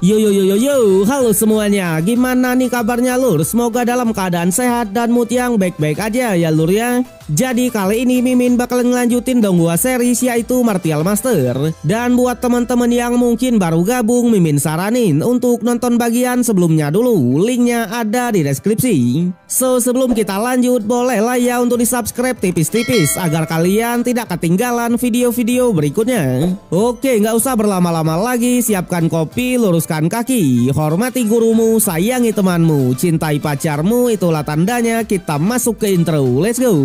Yo, halo semuanya, gimana nih kabarnya lur? Semoga dalam keadaan sehat dan mood yang baik-baik aja ya lur ya. Jadi kali ini Mimin bakal ngelanjutin dong gua series yaitu Martial Master. Dan buat teman-teman yang mungkin baru gabung, Mimin saranin untuk nonton bagian sebelumnya dulu, linknya ada di deskripsi. So sebelum kita lanjut, bolehlah ya untuk di subscribe tipis-tipis agar kalian tidak ketinggalan video-video berikutnya. Oke, nggak usah berlama-lama lagi, siapkan kopi, luruskan kaki, hormati gurumu, sayangi temanmu, cintai pacarmu, itulah tandanya kita masuk ke intro. Let's go.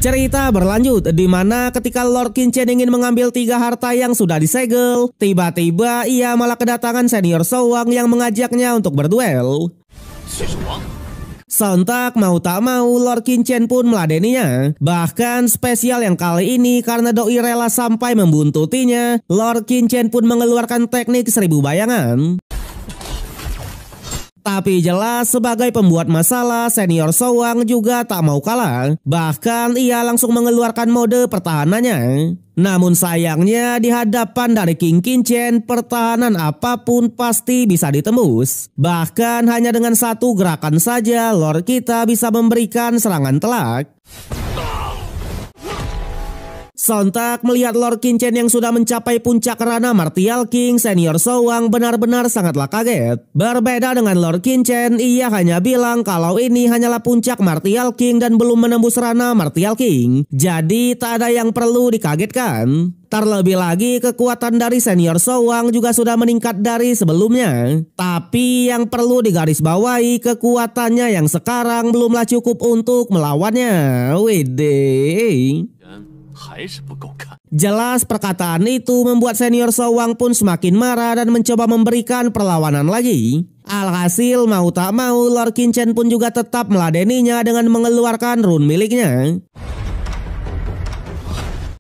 Cerita berlanjut di mana ketika Lord Qingchen ingin mengambil 3 harta yang sudah disegel, tiba-tiba ia malah kedatangan senior Shouwang yang mengajaknya untuk berduel. Sontak mau tak mau Lord Qingchen pun meladeninya. Bahkan spesial yang kali ini karena doi rela sampai membuntutinya, Lord Qingchen pun mengeluarkan teknik 1000 bayangan. Tapi jelas sebagai pembuat masalah, senior Shouwang juga tak mau kalah. Bahkan ia langsung mengeluarkan mode pertahanannya. Namun sayangnya di hadapan dari King Qingchen, pertahanan apapun pasti bisa ditembus. Bahkan hanya dengan satu gerakan saja Lord kita bisa memberikan serangan telak. Sontak melihat Lord Qingchen yang sudah mencapai puncak rana Martial King, senior Shouwang benar-benar sangatlah kaget. Berbeda dengan Lord Qingchen, ia hanya bilang kalau ini hanyalah puncak Martial King dan belum menembus rana Martial King. Jadi tak ada yang perlu dikagetkan. Terlebih lagi kekuatan dari senior Shouwang juga sudah meningkat dari sebelumnya. Tapi yang perlu digarisbawahi, kekuatannya yang sekarang belumlah cukup untuk melawannya. Widih. Jelas perkataan itu membuat senior Shouwang pun semakin marah dan mencoba memberikan perlawanan lagi. Alhasil mau tak mau Lord Qingchen pun juga tetap meladeninya dengan mengeluarkan rune miliknya.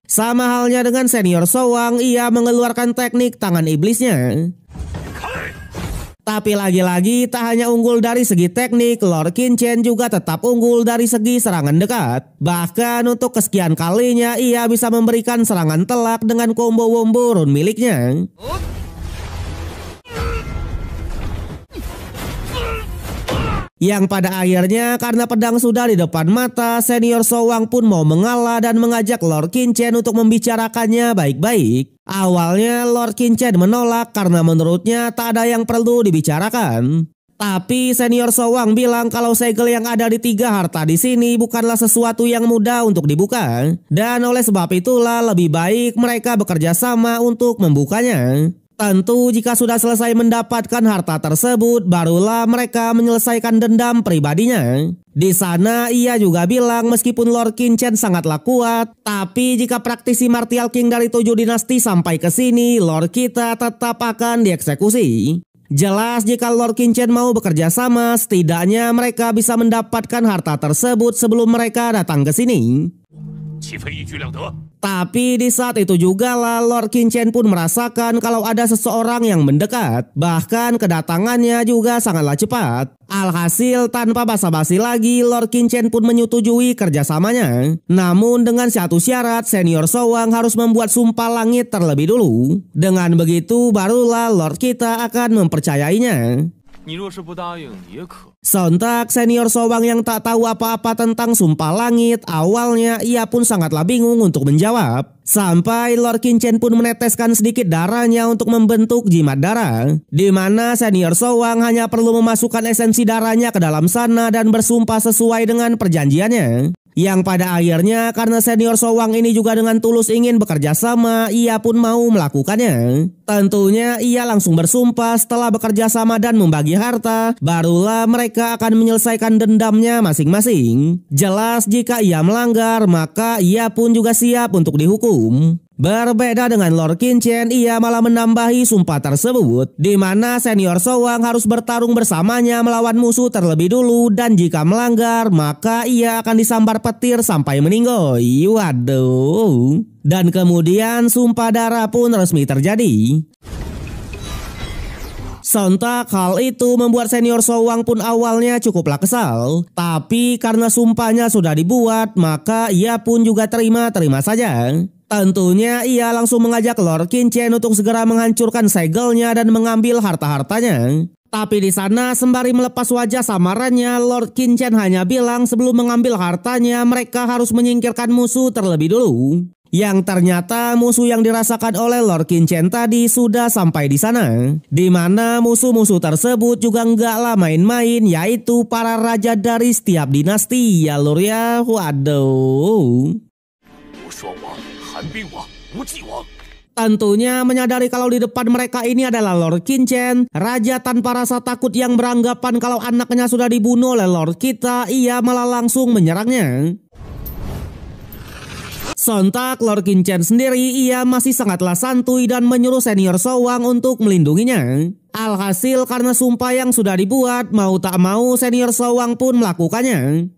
Sama halnya dengan senior Shouwang, ia mengeluarkan teknik tangan iblisnya. Tapi lagi-lagi tak hanya unggul dari segi teknik, Lord Qingchen juga tetap unggul dari segi serangan dekat. Bahkan untuk kesekian kalinya ia bisa memberikan serangan telak dengan combo-wombo rune miliknya. Yang pada akhirnya karena pedang sudah di depan mata, senior Shouwang pun mau mengalah dan mengajak Lord Qingchen untuk membicarakannya baik-baik. Awalnya Lord Qingchen menolak karena menurutnya tak ada yang perlu dibicarakan. Tapi senior Shouwang bilang kalau segel yang ada di 3 harta di sini bukanlah sesuatu yang mudah untuk dibuka. Dan oleh sebab itulah lebih baik mereka bekerja sama untuk membukanya. Tentu jika sudah selesai mendapatkan harta tersebut, barulah mereka menyelesaikan dendam pribadinya. Di sana ia juga bilang meskipun Lord Qingchen sangatlah kuat, tapi jika praktisi Martial King dari 7 dinasti sampai ke sini, Lord kita tetap akan dieksekusi. Jelas jika Lord Qingchen mau bekerja sama, setidaknya mereka bisa mendapatkan harta tersebut sebelum mereka datang ke sini. Tapi di saat itu juga lah Lord Qingchen pun merasakan kalau ada seseorang yang mendekat. Bahkan kedatangannya juga sangatlah cepat. Alhasil tanpa basa-basi lagi Lord Qingchen pun menyetujui kerjasamanya. Namun dengan satu syarat, senior Shouwang harus membuat sumpah langit terlebih dulu. Dengan begitu barulah Lord kita akan mempercayainya. Sontak senior Shouwang yang tak tahu apa-apa tentang sumpah langit, awalnya ia pun sangatlah bingung untuk menjawab. Sampai Lord Qingchen pun meneteskan sedikit darahnya untuk membentuk jimat darah. Di mana senior Shouwang hanya perlu memasukkan esensi darahnya ke dalam sana dan bersumpah sesuai dengan perjanjiannya. Yang pada akhirnya karena senior Shouwang ini juga dengan tulus ingin bekerja sama, ia pun mau melakukannya. Tentunya ia langsung bersumpah setelah bekerja sama dan membagi harta, barulah mereka akan menyelesaikan dendamnya masing-masing. Jelas jika ia melanggar, maka ia pun juga siap untuk dihukum. Berbeda dengan Lord Qingchen, ia malah menambahi sumpah tersebut, di mana senior Shouwang harus bertarung bersamanya melawan musuh terlebih dulu, dan jika melanggar maka ia akan disambar petir sampai meninggoy. Waduh. Dan kemudian sumpah darah pun resmi terjadi. Sontak hal itu membuat senior Showang pun awalnya cukuplah kesal. Tapi karena sumpahnya sudah dibuat, maka ia pun juga terima saja. Tentunya ia langsung mengajak Lord Qin Chen untuk segera menghancurkan segelnya dan mengambil harta-hartanya. Tapi di sana sembari melepas wajah samarannya, Lord Qin Chen hanya bilang sebelum mengambil hartanya mereka harus menyingkirkan musuh terlebih dulu. Yang ternyata musuh yang dirasakan oleh Lord Qin Chen tadi sudah sampai di sana. Di mana musuh-musuh tersebut juga nggaklah main-main, yaitu para raja dari setiap dinasti ya lur ya. Waduh. Tentunya menyadari kalau di depan mereka ini adalah Lord Qin Chen, raja tanpa rasa takut yang beranggapan kalau anaknya sudah dibunuh oleh Lord kita, ia malah langsung menyerangnya. Sontak Lord Qin Chen sendiri ia masih sangatlah santuy dan menyuruh senior Showang untuk melindunginya. Alhasil karena sumpah yang sudah dibuat, mau tak mau senior Showang pun melakukannya.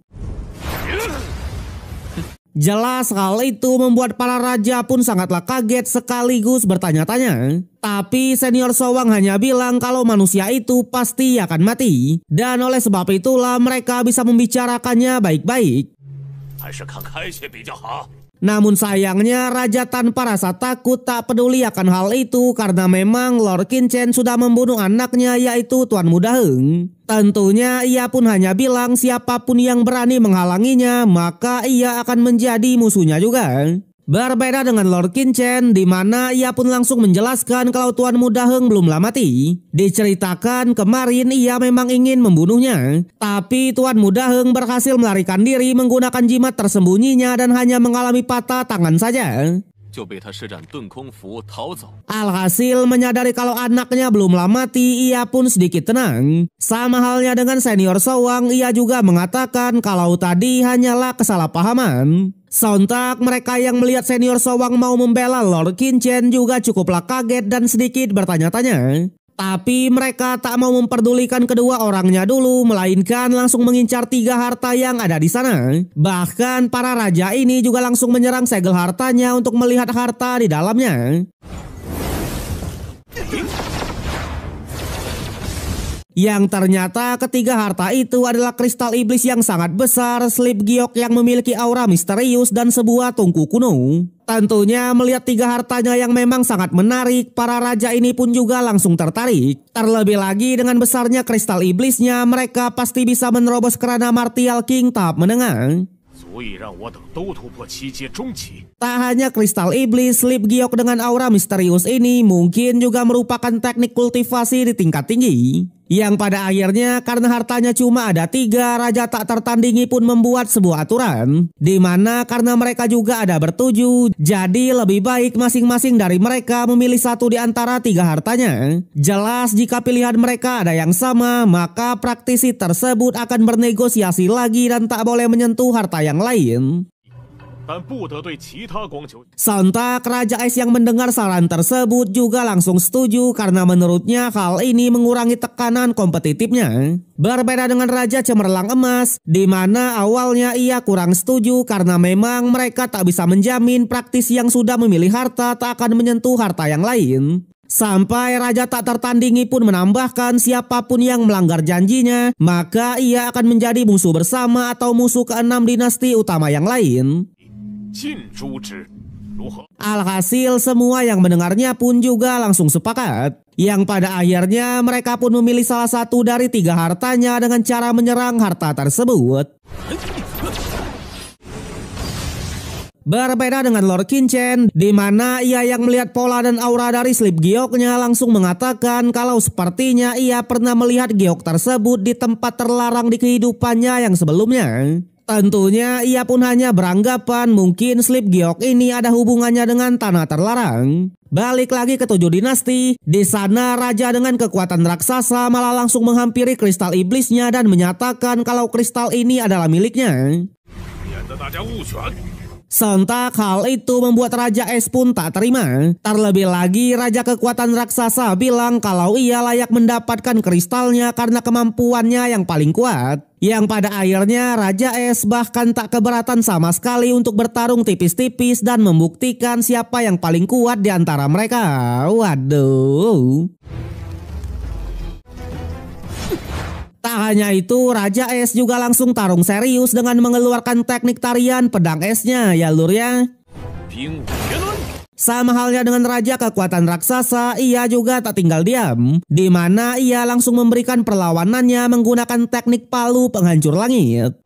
Jelas hal itu membuat para raja pun sangatlah kaget sekaligus bertanya-tanya. Tapi senior Showang hanya bilang kalau manusia itu pasti akan mati. Dan oleh sebab itulah mereka bisa membicarakannya baik-baik. Namun sayangnya raja tanpa rasa takut tak peduli akan hal itu karena memang Lord Qin Chen sudah membunuh anaknya yaitu Tuan Muda Heng. Tentunya ia pun hanya bilang siapapun yang berani menghalanginya maka ia akan menjadi musuhnya juga. Berbeda dengan Lord Qin Chen, di mana ia pun langsung menjelaskan kalau Tuan Muda Heng belumlah mati. Diceritakan kemarin ia memang ingin membunuhnya, tapi Tuan Muda Heng berhasil melarikan diri menggunakan jimat tersembunyinya dan hanya mengalami patah tangan saja. Alhasil menyadari kalau anaknya belumlah mati, ia pun sedikit tenang. Sama halnya dengan senior Showang, ia juga mengatakan kalau tadi hanyalah kesalahpahaman. Sontak mereka yang melihat senior Showang mau membela Lord Qin Chen juga cukuplah kaget dan sedikit bertanya-tanya. Tapi mereka tak mau memperdulikan kedua orangnya dulu, melainkan langsung mengincar 3 harta yang ada di sana. Bahkan para raja ini juga langsung menyerang segel hartanya untuk melihat harta di dalamnya. Yang ternyata ketiga harta itu adalah kristal iblis yang sangat besar, slip giok yang memiliki aura misterius, dan sebuah tungku kuno. Tentunya melihat 3 hartanya yang memang sangat menarik, para raja ini pun juga langsung tertarik. Terlebih lagi dengan besarnya kristal iblisnya, mereka pasti bisa menerobos kerana Martial King tahap menengah. Tak hanya kristal iblis, slip giok dengan aura misterius ini mungkin juga merupakan teknik kultivasi di tingkat tinggi. Yang pada akhirnya karena hartanya cuma ada 3, raja tak tertandingi pun membuat sebuah aturan. Di mana karena mereka juga ada bertujuh, jadi lebih baik masing-masing dari mereka memilih satu di antara 3 hartanya. Jelas jika pilihan mereka ada yang sama, maka praktisi tersebut akan bernegosiasi lagi dan tak boleh menyentuh harta yang lain. Sontak Raja Es yang mendengar saran tersebut juga langsung setuju karena menurutnya hal ini mengurangi tekanan kompetitifnya. Berbeda dengan Raja Cemerlang Emas, di mana awalnya ia kurang setuju karena memang mereka tak bisa menjamin praktisi yang sudah memilih harta tak akan menyentuh harta yang lain. Sampai raja tak tertandingi pun menambahkan siapapun yang melanggar janjinya, maka ia akan menjadi musuh bersama atau musuh ke-6 dinasti utama yang lain. Alhasil semua yang mendengarnya pun juga langsung sepakat. Yang pada akhirnya mereka pun memilih salah satu dari 3 hartanya dengan cara menyerang harta tersebut. Berbeda dengan Lord Qin Chen, di mana ia yang melihat pola dan aura dari slip gioknya langsung mengatakan kalau sepertinya ia pernah melihat giok tersebut di tempat terlarang di kehidupannya yang sebelumnya. Tentunya ia pun hanya beranggapan mungkin slip giok ini ada hubungannya dengan tanah terlarang. Balik lagi ke 7 dinasti, di sana raja dengan kekuatan raksasa malah langsung menghampiri kristal iblisnya dan menyatakan kalau kristal ini adalah miliknya. Sontak hal itu membuat Raja Es pun tak terima. Terlebih lagi raja kekuatan raksasa bilang kalau ia layak mendapatkan kristalnya karena kemampuannya yang paling kuat. Yang pada akhirnya Raja Es bahkan tak keberatan sama sekali untuk bertarung tipis-tipis dan membuktikan siapa yang paling kuat di antara mereka. Waduh. Tak hanya itu, Raja Es juga langsung tarung serius dengan mengeluarkan teknik tarian pedang esnya ya lur ya. Sama halnya dengan Raja Kekuatan Raksasa, ia juga tak tinggal diam, di mana ia langsung memberikan perlawanannya menggunakan teknik palu penghancur langit.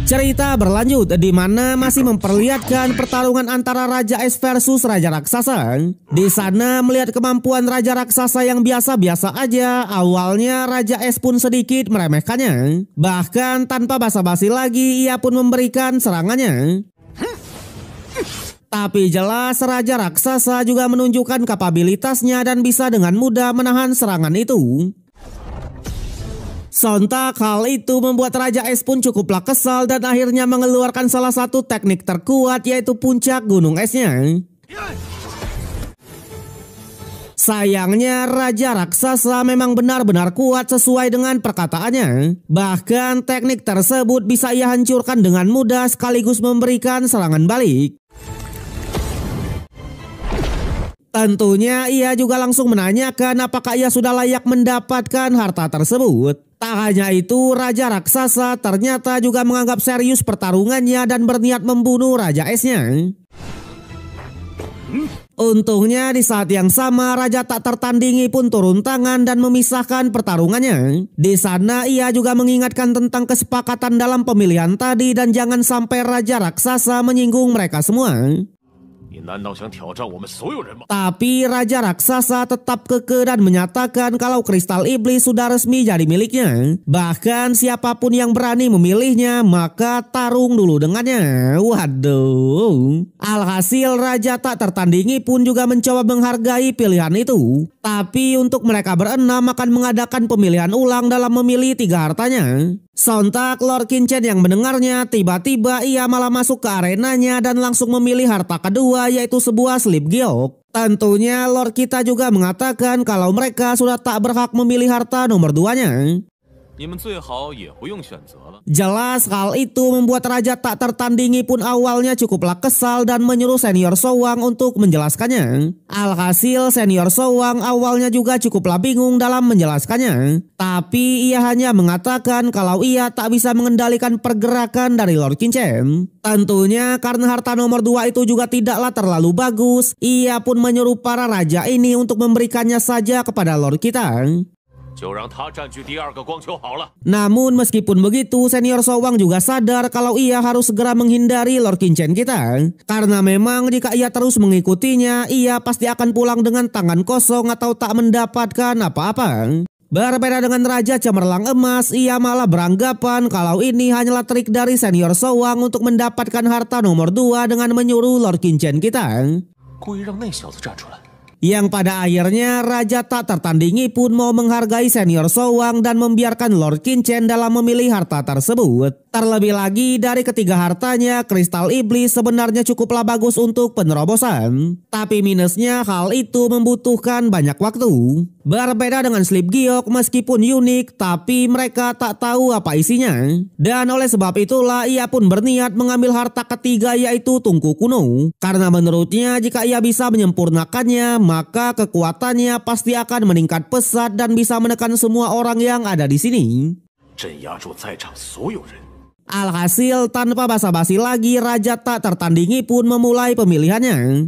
Cerita berlanjut di mana masih memperlihatkan pertarungan antara Raja Es versus Raja Raksasa. Di sana melihat kemampuan Raja Raksasa yang biasa-biasa aja, awalnya Raja Es pun sedikit meremehkannya. Bahkan tanpa basa-basi lagi ia pun memberikan serangannya. Tapi jelas Raja Raksasa juga menunjukkan kapabilitasnya dan bisa dengan mudah menahan serangan itu. Sontak hal itu membuat Raja Es pun cukuplah kesal dan akhirnya mengeluarkan salah satu teknik terkuat, yaitu puncak gunung esnya. Sayangnya Raja Raksasa memang benar-benar kuat sesuai dengan perkataannya. Bahkan teknik tersebut bisa ia hancurkan dengan mudah sekaligus memberikan serangan balik. Tentunya ia juga langsung menanyakan apakah ia sudah layak mendapatkan harta tersebut. Tak hanya itu, Raja Raksasa ternyata juga menganggap serius pertarungannya dan berniat membunuh Raja Es-nya. Untungnya di saat yang sama Raja tak tertandingi pun turun tangan dan memisahkan pertarungannya. Di sana ia juga mengingatkan tentang kesepakatan dalam pemilihan tadi dan jangan sampai Raja Raksasa menyinggung mereka semua. Tapi Raja Raksasa tetap kekeh dan menyatakan kalau kristal iblis sudah resmi jadi miliknya. Bahkan siapapun yang berani memilihnya maka tarung dulu dengannya. Waduh. Alhasil Raja tak tertandingi pun juga mencoba menghargai pilihan itu. Tapi untuk mereka berenam akan mengadakan pemilihan ulang dalam memilih 3 hartanya. Sontak Lord Qin Chen yang mendengarnya, tiba-tiba ia malah masuk ke arenanya dan langsung memilih harta kedua, yaitu sebuah slip giok. Tentunya Lord kita juga mengatakan kalau mereka sudah tak berhak memilih harta nomor 2-nya. Jelas hal itu membuat Raja tak tertandingi pun awalnya cukuplah kesal dan menyuruh senior Showang untuk menjelaskannya. Alhasil senior Showang awalnya juga cukuplah bingung dalam menjelaskannya. Tapi ia hanya mengatakan kalau ia tak bisa mengendalikan pergerakan dari Lord Qin Chen. Tentunya karena harta nomor 2 itu juga tidaklah terlalu bagus, ia pun menyuruh para raja ini untuk memberikannya saja kepada Lord kita. Namun meskipun begitu, senior Showang juga sadar kalau ia harus segera menghindari Lord Qin Chen kita. Karena memang jika ia terus mengikutinya, ia pasti akan pulang dengan tangan kosong atau tak mendapatkan apa-apa. Berbeda dengan Raja Cemerlang Emas, ia malah beranggapan kalau ini hanyalah trik dari senior Showang untuk mendapatkan harta nomor 2 dengan menyuruh Lord Qin Chen kita. Yang pada akhirnya Raja tak tertandingi pun mau menghargai senior Showang dan membiarkan Lord Qin Chen dalam memilih harta tersebut. Terlebih lagi dari ketiga hartanya, kristal iblis sebenarnya cukuplah bagus untuk penerobosan. Tapi minusnya hal itu membutuhkan banyak waktu. Berbeda dengan slip giok, meskipun unik, tapi mereka tak tahu apa isinya. Dan oleh sebab itulah ia pun berniat mengambil harta ketiga, yaitu tungku kuno. Karena menurutnya jika ia bisa menyempurnakannya, maka kekuatannya pasti akan meningkat pesat dan bisa menekan semua orang yang ada di sini. Alhasil tanpa basa-basi lagi, Raja tak tertandingi pun memulai pemilihannya.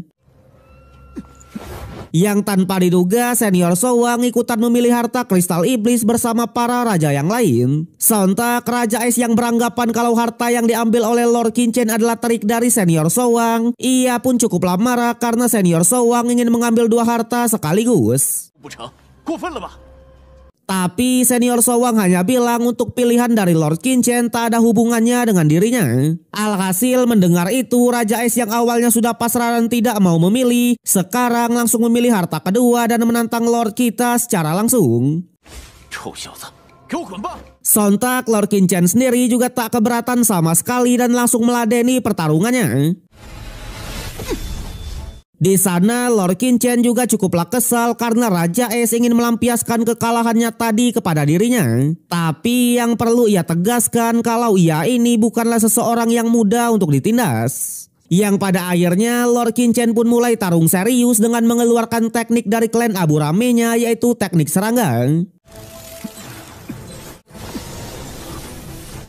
Yang tanpa diduga senior Showang ikutan memilih harta kristal iblis bersama para raja yang lain. Sontak Raja Es yang beranggapan kalau harta yang diambil oleh Lord Qin Chen adalah trik dari senior Showang, ia pun cukuplah marah karena senior Showang ingin mengambil 2 harta sekaligus. Tapi senior Showang hanya bilang untuk pilihan dari Lord Qin Chen tak ada hubungannya dengan dirinya. Alhasil mendengar itu, Raja Es yang awalnya sudah pasrah dan tidak mau memilih, sekarang langsung memilih harta kedua dan menantang Lord kita secara langsung. Sontak Lord Qin Chen sendiri juga tak keberatan sama sekali dan langsung meladeni pertarungannya. Di sana Lord Qin Chen juga cukuplah kesal karena Raja Es ingin melampiaskan kekalahannya tadi kepada dirinya. Tapi yang perlu ia tegaskan kalau ia ini bukanlah seseorang yang mudah untuk ditindas. Yang pada akhirnya Lord Qin Chen pun mulai tarung serius dengan mengeluarkan teknik dari klan Abu Ramenya, yaitu teknik serangga.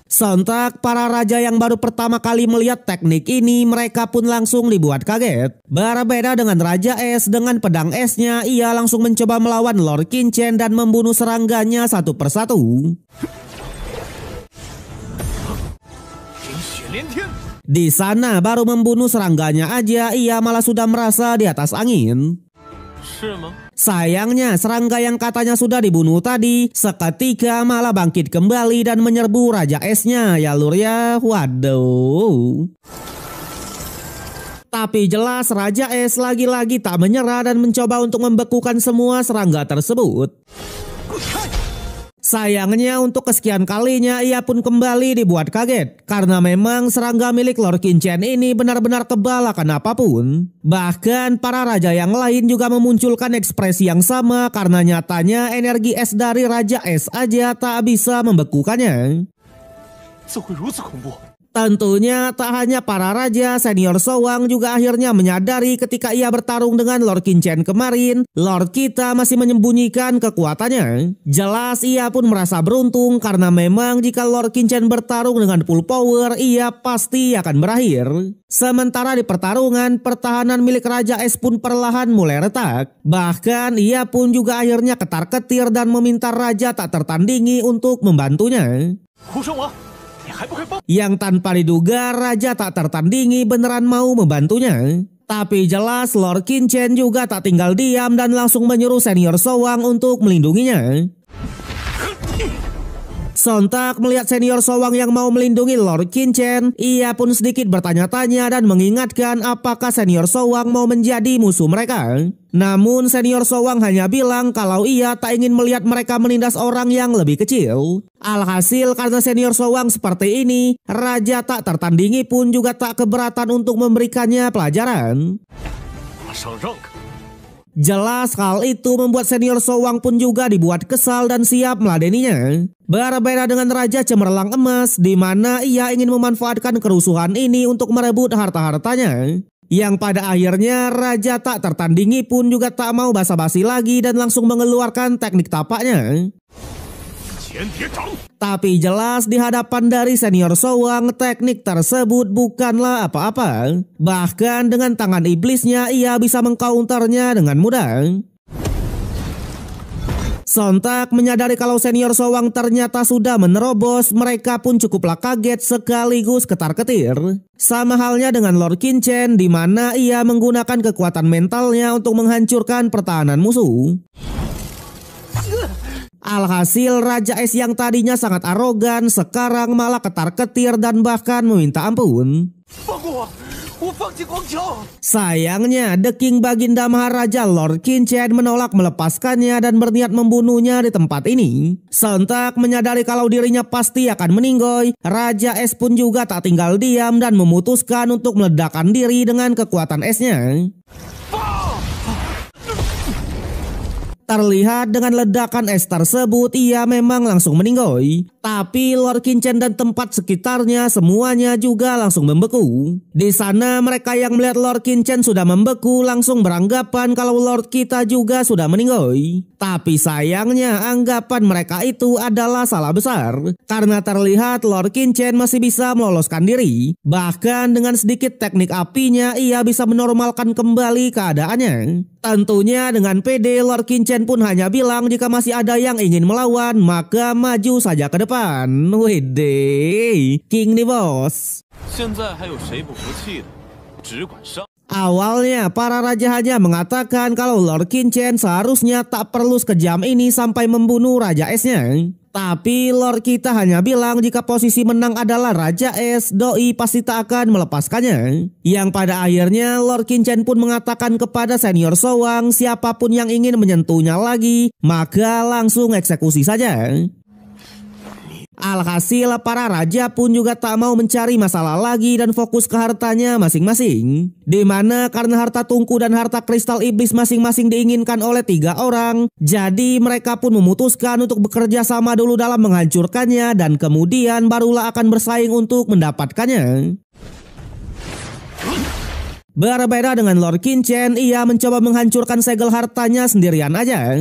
Sontak para raja yang baru pertama kali melihat teknik ini, mereka pun langsung dibuat kaget. Berbeda dengan Raja Es, dengan pedang esnya ia langsung mencoba melawan Lord Qin Chen dan membunuh serangganya satu persatu. Di sana baru membunuh serangganya aja ia malah sudah merasa di atas angin. Sayangnya serangga yang katanya sudah dibunuh tadi seketika malah bangkit kembali dan menyerbu Raja Esnya ya lur ya. Waduh. Tapi jelas Raja Es lagi-lagi tak menyerah dan mencoba untuk membekukan semua serangga tersebut. Sayangnya untuk kesekian kalinya ia pun kembali dibuat kaget karena memang serangga milik Lord Qin Chen ini benar-benar kebal akan apapun. Bahkan para raja yang lain juga memunculkan ekspresi yang sama karena nyatanya energi es dari Raja Es aja tak bisa membekukannya. Tentunya tak hanya para raja, senior Showang juga akhirnya menyadari ketika ia bertarung dengan Lord Qin Chen kemarin, Lord kita masih menyembunyikan kekuatannya. Jelas ia pun merasa beruntung karena memang jika Lord Qin Chen bertarung dengan full power, ia pasti akan berakhir. Sementara di pertarungan, pertahanan milik Raja Es pun perlahan mulai retak. Bahkan ia pun juga akhirnya ketar-ketir dan meminta raja tak tertandingi untuk membantunya. Yang tanpa diduga raja tak tertandingi beneran mau membantunya. Tapi jelas Lord Qin Chen juga tak tinggal diam dan langsung menyuruh senior Showang untuk melindunginya. Sontak melihat senior Showang yang mau melindungi Lord Qin Chen, ia pun sedikit bertanya-tanya dan mengingatkan apakah senior Showang mau menjadi musuh mereka. Namun senior Showang hanya bilang kalau ia tak ingin melihat mereka menindas orang yang lebih kecil. Alhasil karena senior Showang seperti ini, raja tak tertandingi pun juga tak keberatan untuk memberikannya pelajaran. Jelas hal itu membuat senior Showang pun juga dibuat kesal dan siap meladeninya. Berbeda dengan Raja Cemerlang Emas, di mana ia ingin memanfaatkan kerusuhan ini untuk merebut harta-hartanya. Yang pada akhirnya raja tak tertandingi pun juga tak mau basa-basi lagi dan langsung mengeluarkan teknik tapaknya. Tapi jelas di hadapan dari senior Showang, teknik tersebut bukanlah apa-apa. Bahkan dengan tangan iblisnya ia bisa mengcounternya dengan mudah. Sontak menyadari kalau senior Showang ternyata sudah menerobos, mereka pun cukuplah kaget sekaligus ketar-ketir. Sama halnya dengan Lord Qin Chen, di mana ia menggunakan kekuatan mentalnya untuk menghancurkan pertahanan musuh. Alhasil Raja Es yang tadinya sangat arogan sekarang malah ketar-ketir dan bahkan meminta ampun. Sayangnya The King Baginda Maharaja Lord Qin Chen menolak melepaskannya dan berniat membunuhnya di tempat ini. Sontak menyadari kalau dirinya pasti akan meninggoy, Raja Es pun juga tak tinggal diam dan memutuskan untuk meledakkan diri dengan kekuatan esnya. Terlihat dengan ledakan es tersebut ia memang langsung meninggoy. Tapi Lord Qin Chen dan tempat sekitarnya semuanya juga langsung membeku. Di sana mereka yang melihat Lord Qin Chen sudah membeku langsung beranggapan kalau Lord kita juga sudah meninggoy. Tapi sayangnya anggapan mereka itu adalah salah besar. Karena terlihat Lord Qin Chen masih bisa meloloskan diri. Bahkan dengan sedikit teknik apinya ia bisa menormalkan kembali keadaannya. Tentunya dengan pede Lord Qin Chen pun hanya bilang jika masih ada yang ingin melawan maka maju saja ke depan. Wede, King nih bos. Awalnya para raja hanya mengatakan kalau Lord Qin Chen seharusnya tak perlu sekejam ini sampai membunuh Raja Esnya. Tapi Lord kita hanya bilang jika posisi menang adalah Raja Es, doi pasti tak akan melepaskannya. Yang pada akhirnya Lord Qin Chen pun mengatakan kepada senior Showang siapapun yang ingin menyentuhnya lagi, maka langsung eksekusi saja. Alhasil para raja pun juga tak mau mencari masalah lagi dan fokus ke hartanya masing-masing. Dimana karena harta tungku dan harta kristal iblis masing-masing diinginkan oleh 3 orang, jadi mereka pun memutuskan untuk bekerja sama dulu dalam menghancurkannya dan kemudian barulah akan bersaing untuk mendapatkannya. Berbeda dengan Lord Qin Chen, ia mencoba menghancurkan segel hartanya sendirian aja.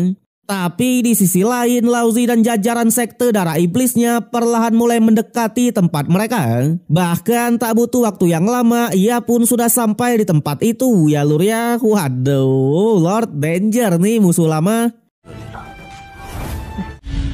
Tapi di sisi lain, Lao Zi dan jajaran sekte darah iblisnya perlahan mulai mendekati tempat mereka. Bahkan tak butuh waktu yang lama, ia pun sudah sampai di tempat itu ya lur ya. Waduh, Lord Danger nih musuh lama.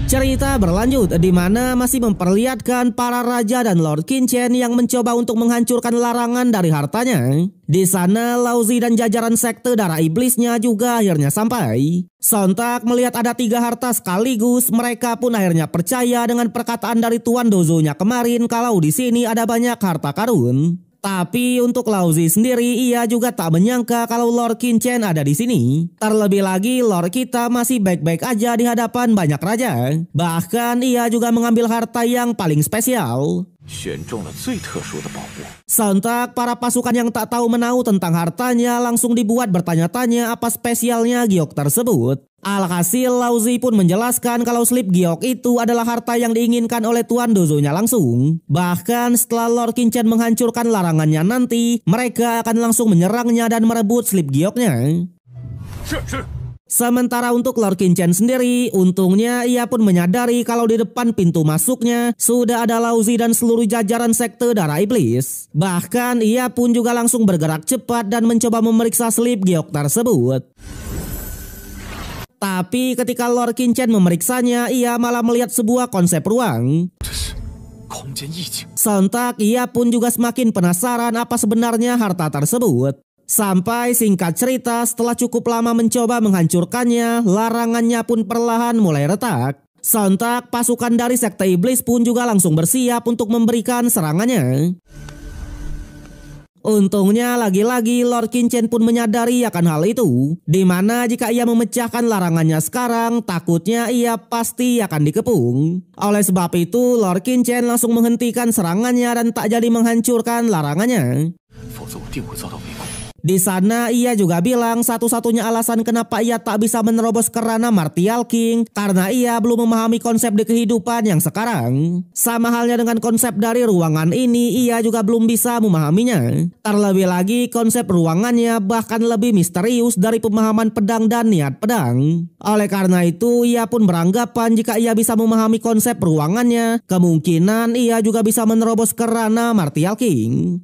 Cerita berlanjut di mana masih memperlihatkan para raja dan Lord Qin Chen yang mencoba untuk menghancurkan larangan dari hartanya. Di sana Lao Zi dan jajaran sekte darah iblisnya juga akhirnya sampai. Sontak melihat ada 3 harta sekaligus, mereka pun akhirnya percaya dengan perkataan dari Tuan Dozonya kemarin kalau di sini ada banyak harta karun. Tapi untuk Lao Zi sendiri, ia juga tak menyangka kalau Lord Qin Chen ada di sini. Terlebih lagi, Lord kita masih baik-baik aja di hadapan banyak raja. Bahkan ia juga mengambil harta yang paling spesial. Sontak para pasukan yang tak tahu menahu tentang hartanya langsung dibuat bertanya-tanya apa spesialnya giok tersebut. Alhasil Lao Zi pun menjelaskan kalau slip giok itu adalah harta yang diinginkan oleh Tuan Dozonya langsung. Bahkan setelah Lord Qin Chen menghancurkan larangannya nanti, mereka akan langsung menyerangnya dan merebut slip gioknya. Sementara untuk Lord Qin Chen sendiri, untungnya ia pun menyadari kalau di depan pintu masuknya sudah ada Lao Zi dan seluruh jajaran sekte darah iblis. Bahkan ia pun juga langsung bergerak cepat dan mencoba memeriksa slip giok tersebut. Tapi ketika Lord Qin Chen memeriksanya, ia malah melihat sebuah konsep ruang. Sontak ia pun juga semakin penasaran apa sebenarnya harta tersebut. Sampai singkat cerita, setelah cukup lama mencoba menghancurkannya, larangannya pun perlahan mulai retak. Sontak pasukan dari sekte iblis pun juga langsung bersiap untuk memberikan serangannya. Untungnya lagi-lagi Lord Qin Chen pun menyadari akan hal itu, di mana jika ia memecahkan larangannya sekarang, takutnya ia pasti akan dikepung. Oleh sebab itu Lord Qin Chen langsung menghentikan serangannya dan tak jadi menghancurkan larangannya. Di sana ia juga bilang satu-satunya alasan kenapa ia tak bisa menerobos kerana Martial King karena ia belum memahami konsep di kehidupan yang sekarang. Sama halnya dengan konsep dari ruangan ini, ia juga belum bisa memahaminya. Terlebih lagi konsep ruangannya bahkan lebih misterius dari pemahaman pedang dan niat pedang. Oleh karena itu ia pun beranggapan jika ia bisa memahami konsep ruangannya, kemungkinan ia juga bisa menerobos kerana Martial King.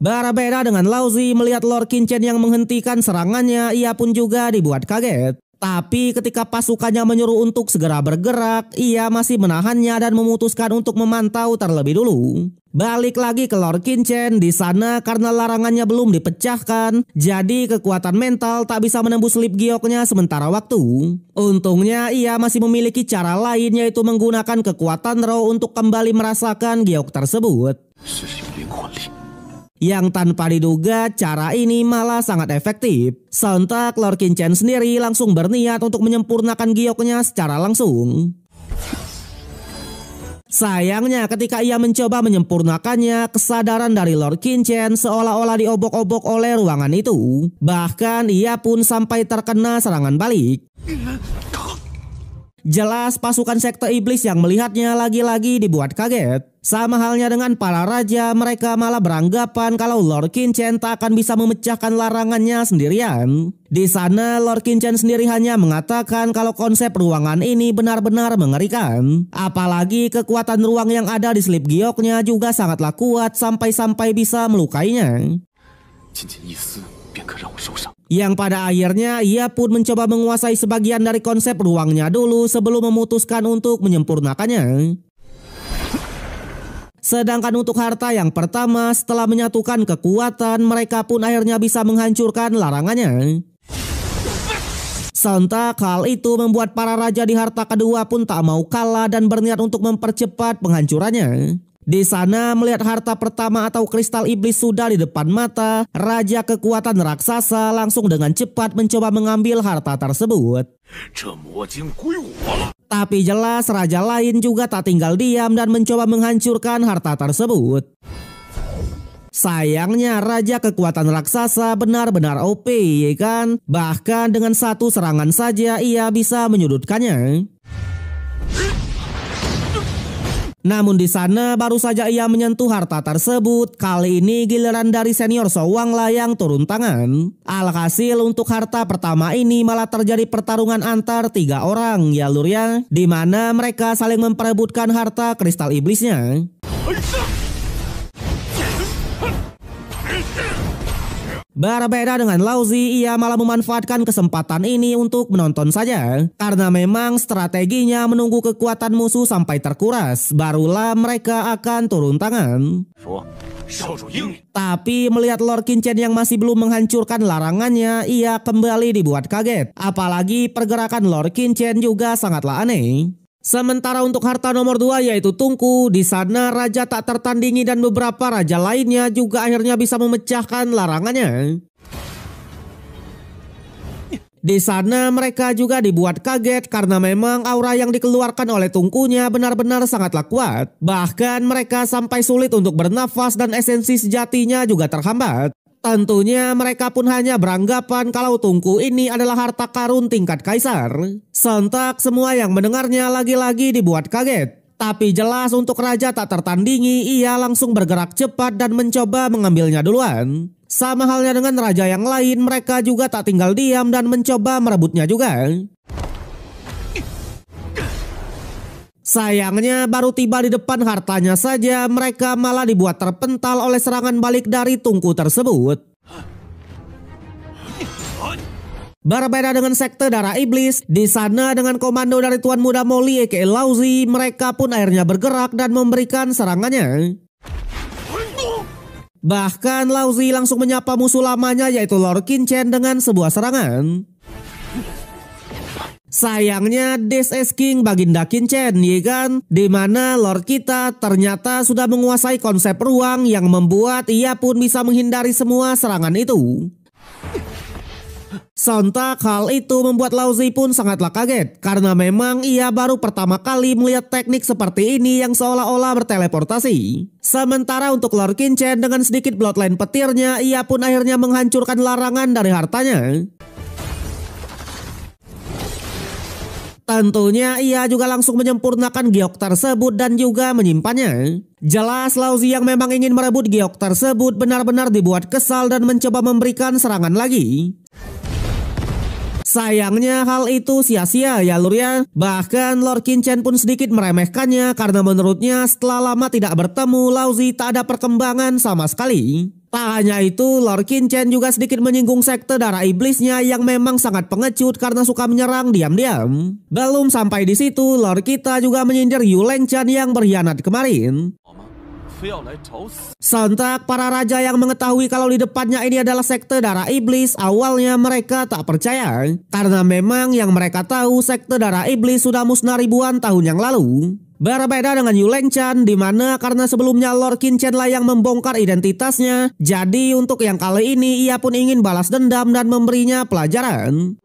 Berbeda dengan Lao Zi, melihat Lord Qin Chen yang menghentikan serangannya, ia pun juga dibuat kaget. Tapi ketika pasukannya menyuruh untuk segera bergerak, ia masih menahannya dan memutuskan untuk memantau terlebih dulu. Balik lagi ke Lord Qin Chen, di sana karena larangannya belum dipecahkan, jadi kekuatan mental tak bisa menembus slip gioknya sementara waktu. Untungnya ia masih memiliki cara lain, yaitu menggunakan kekuatan roh untuk kembali merasakan giok tersebut. Yang tanpa diduga cara ini malah sangat efektif. Sontak Lord Qin Chen sendiri langsung berniat untuk menyempurnakan gioknya secara langsung. Sayangnya ketika ia mencoba menyempurnakannya, kesadaran dari Lord Qin Chen seolah-olah diobok-obok oleh ruangan itu. Bahkan ia pun sampai terkena serangan balik. Jelas pasukan sekte iblis yang melihatnya lagi-lagi dibuat kaget. Sama halnya dengan para raja, mereka malah beranggapan kalau Lord Qin Chen tak akan bisa memecahkan larangannya sendirian. Di sana Lord Qin Chen sendiri hanya mengatakan kalau konsep ruangan ini benar-benar mengerikan. Apalagi kekuatan ruang yang ada di slip gioknya juga sangatlah kuat sampai-sampai bisa melukainya. Yang pada akhirnya ia pun mencoba menguasai sebagian dari konsep ruangnya dulu sebelum memutuskan untuk menyempurnakannya. Sedangkan untuk harta yang pertama, setelah menyatukan kekuatan, mereka pun akhirnya bisa menghancurkan larangannya. Sontak hal itu membuat para raja di harta kedua pun tak mau kalah dan berniat untuk mempercepat penghancurannya. Di sana melihat harta pertama atau kristal iblis sudah di depan mata, raja kekuatan raksasa langsung dengan cepat mencoba mengambil harta tersebut. Tapi jelas raja lain juga tak tinggal diam dan mencoba menghancurkan harta tersebut. Sayangnya raja kekuatan raksasa benar-benar OP, ya kan? Bahkan dengan satu serangan saja ia bisa menyudutkannya. Namun di sana baru saja ia menyentuh harta tersebut, kali ini giliran dari senior Showang lah yang turun tangan. Alhasil untuk harta pertama ini malah terjadi pertarungan antar 3 orang ya lur ya, di mana mereka saling memperebutkan harta kristal iblisnya. Berbeda dengan Laozi, ia malah memanfaatkan kesempatan ini untuk menonton saja. Karena memang strateginya menunggu kekuatan musuh sampai terkuras, barulah mereka akan turun tangan. Tapi melihat Lord Qinchen yang masih belum menghancurkan larangannya, ia kembali dibuat kaget. Apalagi pergerakan Lord Qinchen juga sangatlah aneh. Sementara untuk harta nomor 2 yaitu Tungku, di sana raja tak tertandingi dan beberapa raja lainnya juga akhirnya bisa memecahkan larangannya. Di sana mereka juga dibuat kaget karena memang aura yang dikeluarkan oleh Tungkunya benar-benar sangatlah kuat. Bahkan mereka sampai sulit untuk bernafas dan esensi sejatinya juga terhambat. Tentunya mereka pun hanya beranggapan kalau Tungku ini adalah harta karun tingkat kaisar. Sontak semua yang mendengarnya lagi-lagi dibuat kaget. Tapi jelas untuk raja tak tertandingi, ia langsung bergerak cepat dan mencoba mengambilnya duluan. Sama halnya dengan raja yang lain, mereka juga tak tinggal diam dan mencoba merebutnya juga. Sayangnya baru tiba di depan hartanya saja, mereka malah dibuat terpental oleh serangan balik dari Tungku tersebut. Berbeda dengan sekte darah iblis, di sana dengan komando dari Tuan Muda Moli aka Laozi, mereka pun akhirnya bergerak dan memberikan serangannya. Bahkan Laozi langsung menyapa musuh lamanya yaitu Lord Qinchen dengan sebuah serangan. Sayangnya this is King Baginda Qinchen, ya kan? Dimana Lord kita ternyata sudah menguasai konsep ruang yang membuat ia pun bisa menghindari semua serangan itu. Sontak hal itu membuat Laozi pun sangatlah kaget karena memang ia baru pertama kali melihat teknik seperti ini yang seolah-olah berteleportasi. Sementara untuk Lord Qinchen dengan sedikit bloodline petirnya, ia pun akhirnya menghancurkan larangan dari hartanya. Tentunya ia juga langsung menyempurnakan giok tersebut dan juga menyimpannya. Jelas Laozi yang memang ingin merebut giok tersebut benar-benar dibuat kesal dan mencoba memberikan serangan lagi. Sayangnya hal itu sia-sia ya lur ya. Bahkan Lord Qinchen pun sedikit meremehkannya karena menurutnya setelah lama tidak bertemu, Laozi tak ada perkembangan sama sekali. Tak hanya itu, Lord Qinchen juga sedikit menyinggung sekte darah iblisnya yang memang sangat pengecut karena suka menyerang diam-diam. Belum sampai di situ, Lord kita juga menyindir Yu Lengchan yang berkhianat kemarin. Sontak para raja yang mengetahui kalau di depannya ini adalah sekte darah iblis, awalnya mereka tak percaya. Karena memang yang mereka tahu sekte darah iblis sudah musnah ribuan tahun yang lalu. Berbeda dengan Yu Lengchan, di mana karena sebelumnya Lord Qinchen lah yang membongkar identitasnya, jadi untuk yang kali ini ia pun ingin balas dendam dan memberinya pelajaran.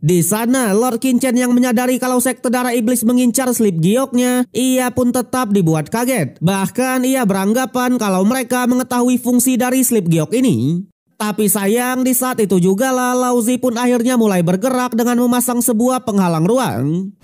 Di sana Lord Qinchen yang menyadari kalau sekte darah iblis mengincar slip gioknya, ia pun tetap dibuat kaget. Bahkan ia beranggapan kalau mereka mengetahui fungsi dari slip giok ini. Tapi sayang di saat itu juga lah Laozi pun akhirnya mulai bergerak dengan memasang sebuah penghalang ruang.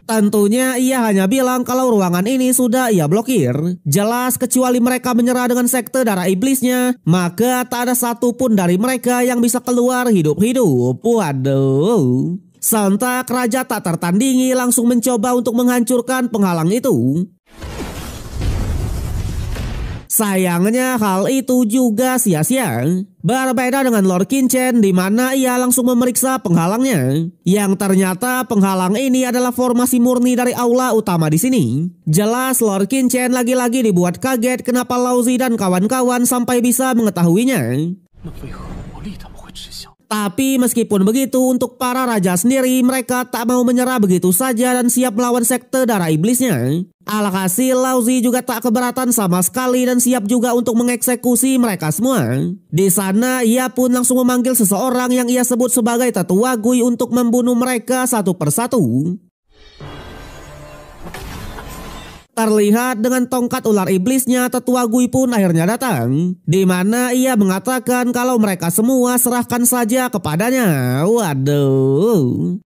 Tentunya ia hanya bilang kalau ruangan ini sudah ia blokir. Jelas kecuali mereka menyerah dengan sekte darah iblisnya, maka tak ada satupun dari mereka yang bisa keluar hidup-hidup. Waduh. Sontak raja tak tertandingi langsung mencoba untuk menghancurkan penghalang itu. Sayangnya hal itu juga sia-sia. Berbeda dengan Lord Qinchen, di mana ia langsung memeriksa penghalangnya. Yang ternyata penghalang ini adalah formasi murni dari aula utama di sini. Jelas Lord Qinchen lagi-lagi dibuat kaget kenapa Laozi dan kawan-kawan sampai bisa mengetahuinya. Tapi meskipun begitu, untuk para raja sendiri mereka tak mau menyerah begitu saja dan siap melawan sekte darah iblisnya. Alhasil Laozi juga tak keberatan sama sekali dan siap juga untuk mengeksekusi mereka semua. Di sana ia pun langsung memanggil seseorang yang ia sebut sebagai tetua Gui untuk membunuh mereka satu persatu. Terlihat dengan tongkat ular iblisnya, tetua Gui pun akhirnya datang, di mana ia mengatakan kalau mereka semua serahkan saja kepadanya. Waduh.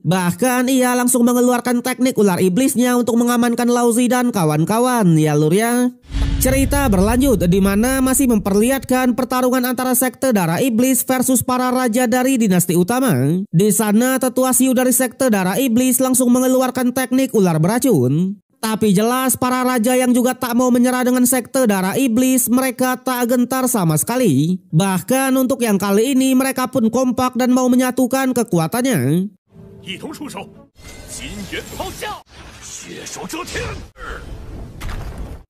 Bahkan ia langsung mengeluarkan teknik ular iblisnya untuk mengamankan Laozi dan kawan-kawan, ya lur ya. Cerita berlanjut di mana masih memperlihatkan pertarungan antara sekte darah iblis versus para raja dari dinasti utama. Di sana tetua Xiu dari sekte darah iblis langsung mengeluarkan teknik ular beracun. Tapi jelas para raja yang juga tak mau menyerah dengan sekte darah iblis, mereka tak gentar sama sekali. Bahkan untuk yang kali ini mereka pun kompak dan mau menyatukan kekuatannya.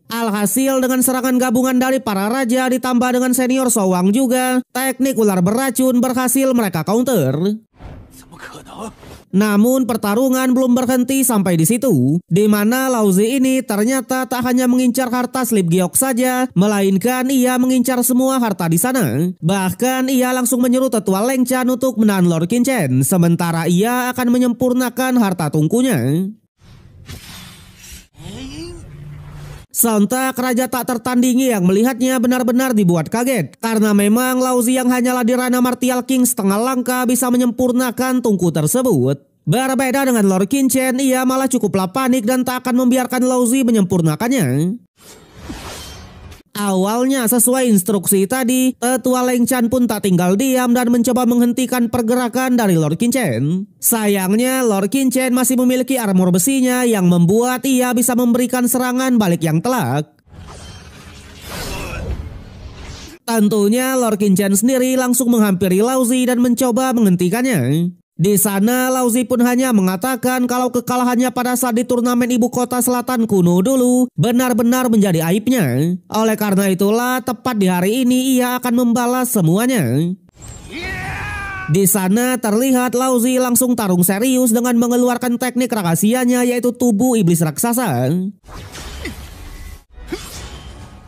Alhasil dengan serangan gabungan dari para raja ditambah dengan senior Showang juga, teknik ular beracun berhasil mereka counter. Namun pertarungan belum berhenti sampai di situ, di mana Laozi ini ternyata tak hanya mengincar harta Slip Giok saja, melainkan ia mengincar semua harta di sana. Bahkan ia langsung menyuruh tetua Leng Chan untuk menahan Lord Qin Chen, sementara ia akan menyempurnakan harta tungkunya. Sontak raja tak tertandingi yang melihatnya benar-benar dibuat kaget, karena memang Laozi yang hanyalah di ranah Martial King setengah langkah bisa menyempurnakan tungku tersebut. Berbeda dengan Lord Qin Chen, ia malah cukuplah panik dan tak akan membiarkan Laozi menyempurnakannya. Awalnya sesuai instruksi tadi, tetua Leng Chan pun tak tinggal diam dan mencoba menghentikan pergerakan dari Lord Qin Chen. Sayangnya Lord Qin Chen masih memiliki armor besinya yang membuat ia bisa memberikan serangan balik yang telak. Tentunya Lord Qin Chen sendiri langsung menghampiri Laozi dan mencoba menghentikannya. Di sana Laozi pun hanya mengatakan kalau kekalahannya pada saat di turnamen ibu kota selatan kuno dulu benar-benar menjadi aibnya. Oleh karena itulah tepat di hari ini ia akan membalas semuanya. Di sana terlihat Laozi langsung tarung serius dengan mengeluarkan teknik rahasianya yaitu tubuh iblis raksasa.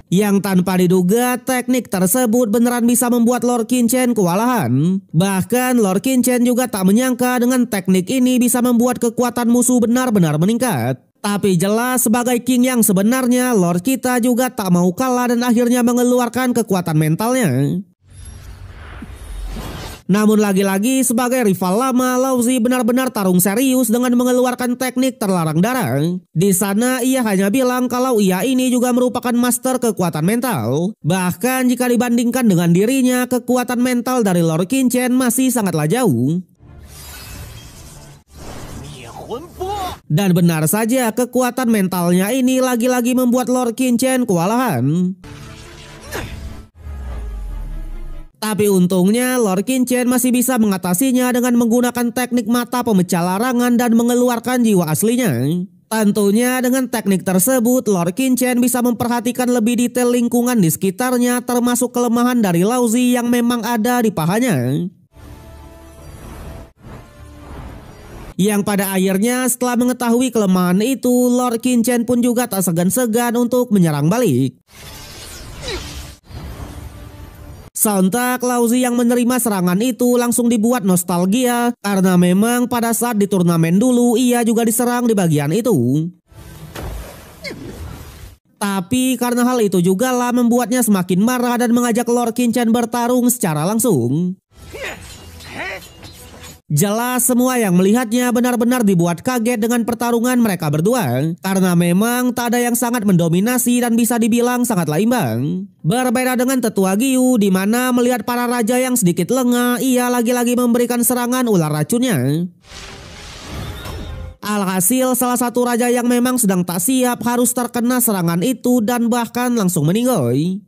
Yang tanpa diduga teknik tersebut beneran bisa membuat Lord Qin Chen kewalahan. Bahkan Lord Qin Chen juga tak menyangka dengan teknik ini bisa membuat kekuatan musuh benar-benar meningkat. Tapi jelas sebagai king yang sebenarnya Lord kita juga tak mau kalah dan akhirnya mengeluarkan kekuatan mentalnya. Namun lagi-lagi sebagai rival lama, Laozi benar-benar tarung serius dengan mengeluarkan teknik terlarang darah. Di sana ia hanya bilang kalau ia ini juga merupakan master kekuatan mental. Bahkan jika dibandingkan dengan dirinya, kekuatan mental dari Lord Qin Chen masih sangatlah jauh. Dan benar saja kekuatan mentalnya ini lagi-lagi membuat Lord Qin Chen kewalahan. Tapi untungnya Lord Qin Chen masih bisa mengatasinya dengan menggunakan teknik mata pemecah larangan dan mengeluarkan jiwa aslinya. Tentunya dengan teknik tersebut Lord Qin Chen bisa memperhatikan lebih detail lingkungan di sekitarnya, termasuk kelemahan dari Laozi yang memang ada di pahanya. Yang pada akhirnya setelah mengetahui kelemahan itu, Lord Qin Chen pun juga tak segan-segan untuk menyerang balik. Sontak Laozi yang menerima serangan itu langsung dibuat nostalgia karena memang pada saat di turnamen dulu ia juga diserang di bagian itu. Tapi karena hal itu juga lah membuatnya semakin marah dan mengajak Lord Qin Chen bertarung secara langsung. Jelas semua yang melihatnya benar-benar dibuat kaget dengan pertarungan mereka berdua, karena memang tak ada yang sangat mendominasi dan bisa dibilang sangatlah imbang. Berbeda dengan tetua Giu, di mana melihat para raja yang sedikit lengah, ia lagi-lagi memberikan serangan ular racunnya. Alhasil salah satu raja yang memang sedang tak siap harus terkena serangan itu dan bahkan langsung meninggoy.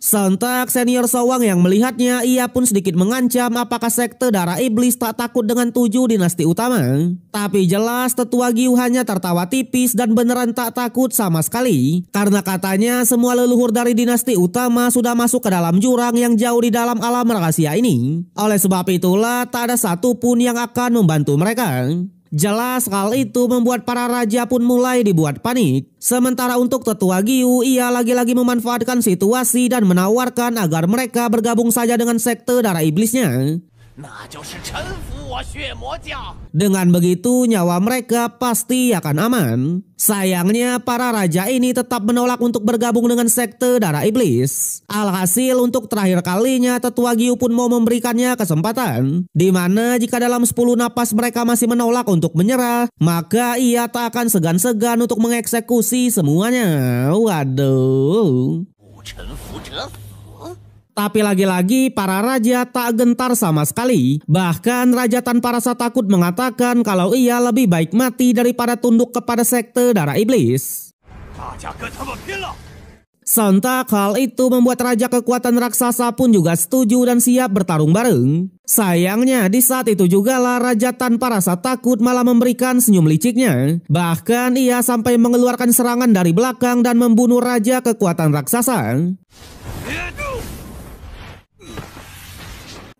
Sontak senior Showang yang melihatnya, ia pun sedikit mengancam apakah sekte darah iblis tak takut dengan 7 dinasti utama. Tapi jelas tetua Giu hanya tertawa tipis dan beneran tak takut sama sekali. Karena katanya semua leluhur dari dinasti utama sudah masuk ke dalam jurang yang jauh di dalam alam rahasia ini. Oleh sebab itulah tak ada satupun yang akan membantu mereka. Jelas hal itu membuat para raja pun mulai dibuat panik. Sementara untuk tetua Giu, ia lagi-lagi memanfaatkan situasi dan menawarkan agar mereka bergabung saja dengan sekte darah iblisnya. Dengan begitu nyawa mereka pasti akan aman. Sayangnya para raja ini tetap menolak untuk bergabung dengan sekte darah iblis. Alhasil untuk terakhir kalinya Tetua Giu pun mau memberikannya kesempatan, di mana jika dalam 10 napas mereka masih menolak untuk menyerah, maka ia tak akan segan-segan untuk mengeksekusi semuanya. Waduh. Tapi lagi-lagi para raja tak gentar sama sekali. Bahkan Raja Tanpa Rasa Takut mengatakan kalau ia lebih baik mati daripada tunduk kepada sekte darah iblis. Sontak hal itu membuat Raja Kekuatan Raksasa pun juga setuju dan siap bertarung bareng. Sayangnya di saat itu jugalah Raja Tanpa Rasa Takut malah memberikan senyum liciknya. Bahkan ia sampai mengeluarkan serangan dari belakang dan membunuh Raja Kekuatan Raksasa.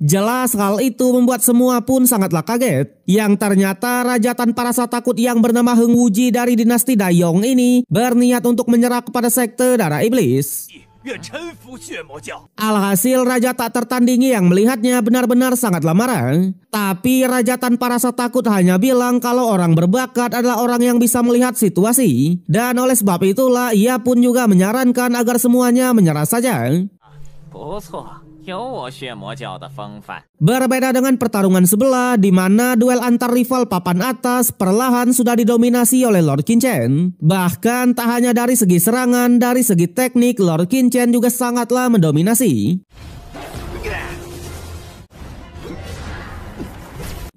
Jelas hal itu membuat semua pun sangatlah kaget. Yang ternyata Raja Tanpa Rasa Takut yang bernama Heng Wuji dari dinasti Dayong ini berniat untuk menyerah kepada sekte darah iblis. Alhasil Raja tak tertandingi yang melihatnya benar-benar sangatlah marah. Tapi Raja Tanpa Rasa Takut hanya bilang kalau orang berbakat adalah orang yang bisa melihat situasi. Dan oleh sebab itulah ia pun juga menyarankan agar semuanya menyerah saja. Berbeda dengan pertarungan sebelah di mana duel antar rival papan atas perlahan sudah didominasi oleh Lord Qin Chen. Bahkan tak hanya dari segi serangan, dari segi teknik Lord Qin Chen juga sangatlah mendominasi.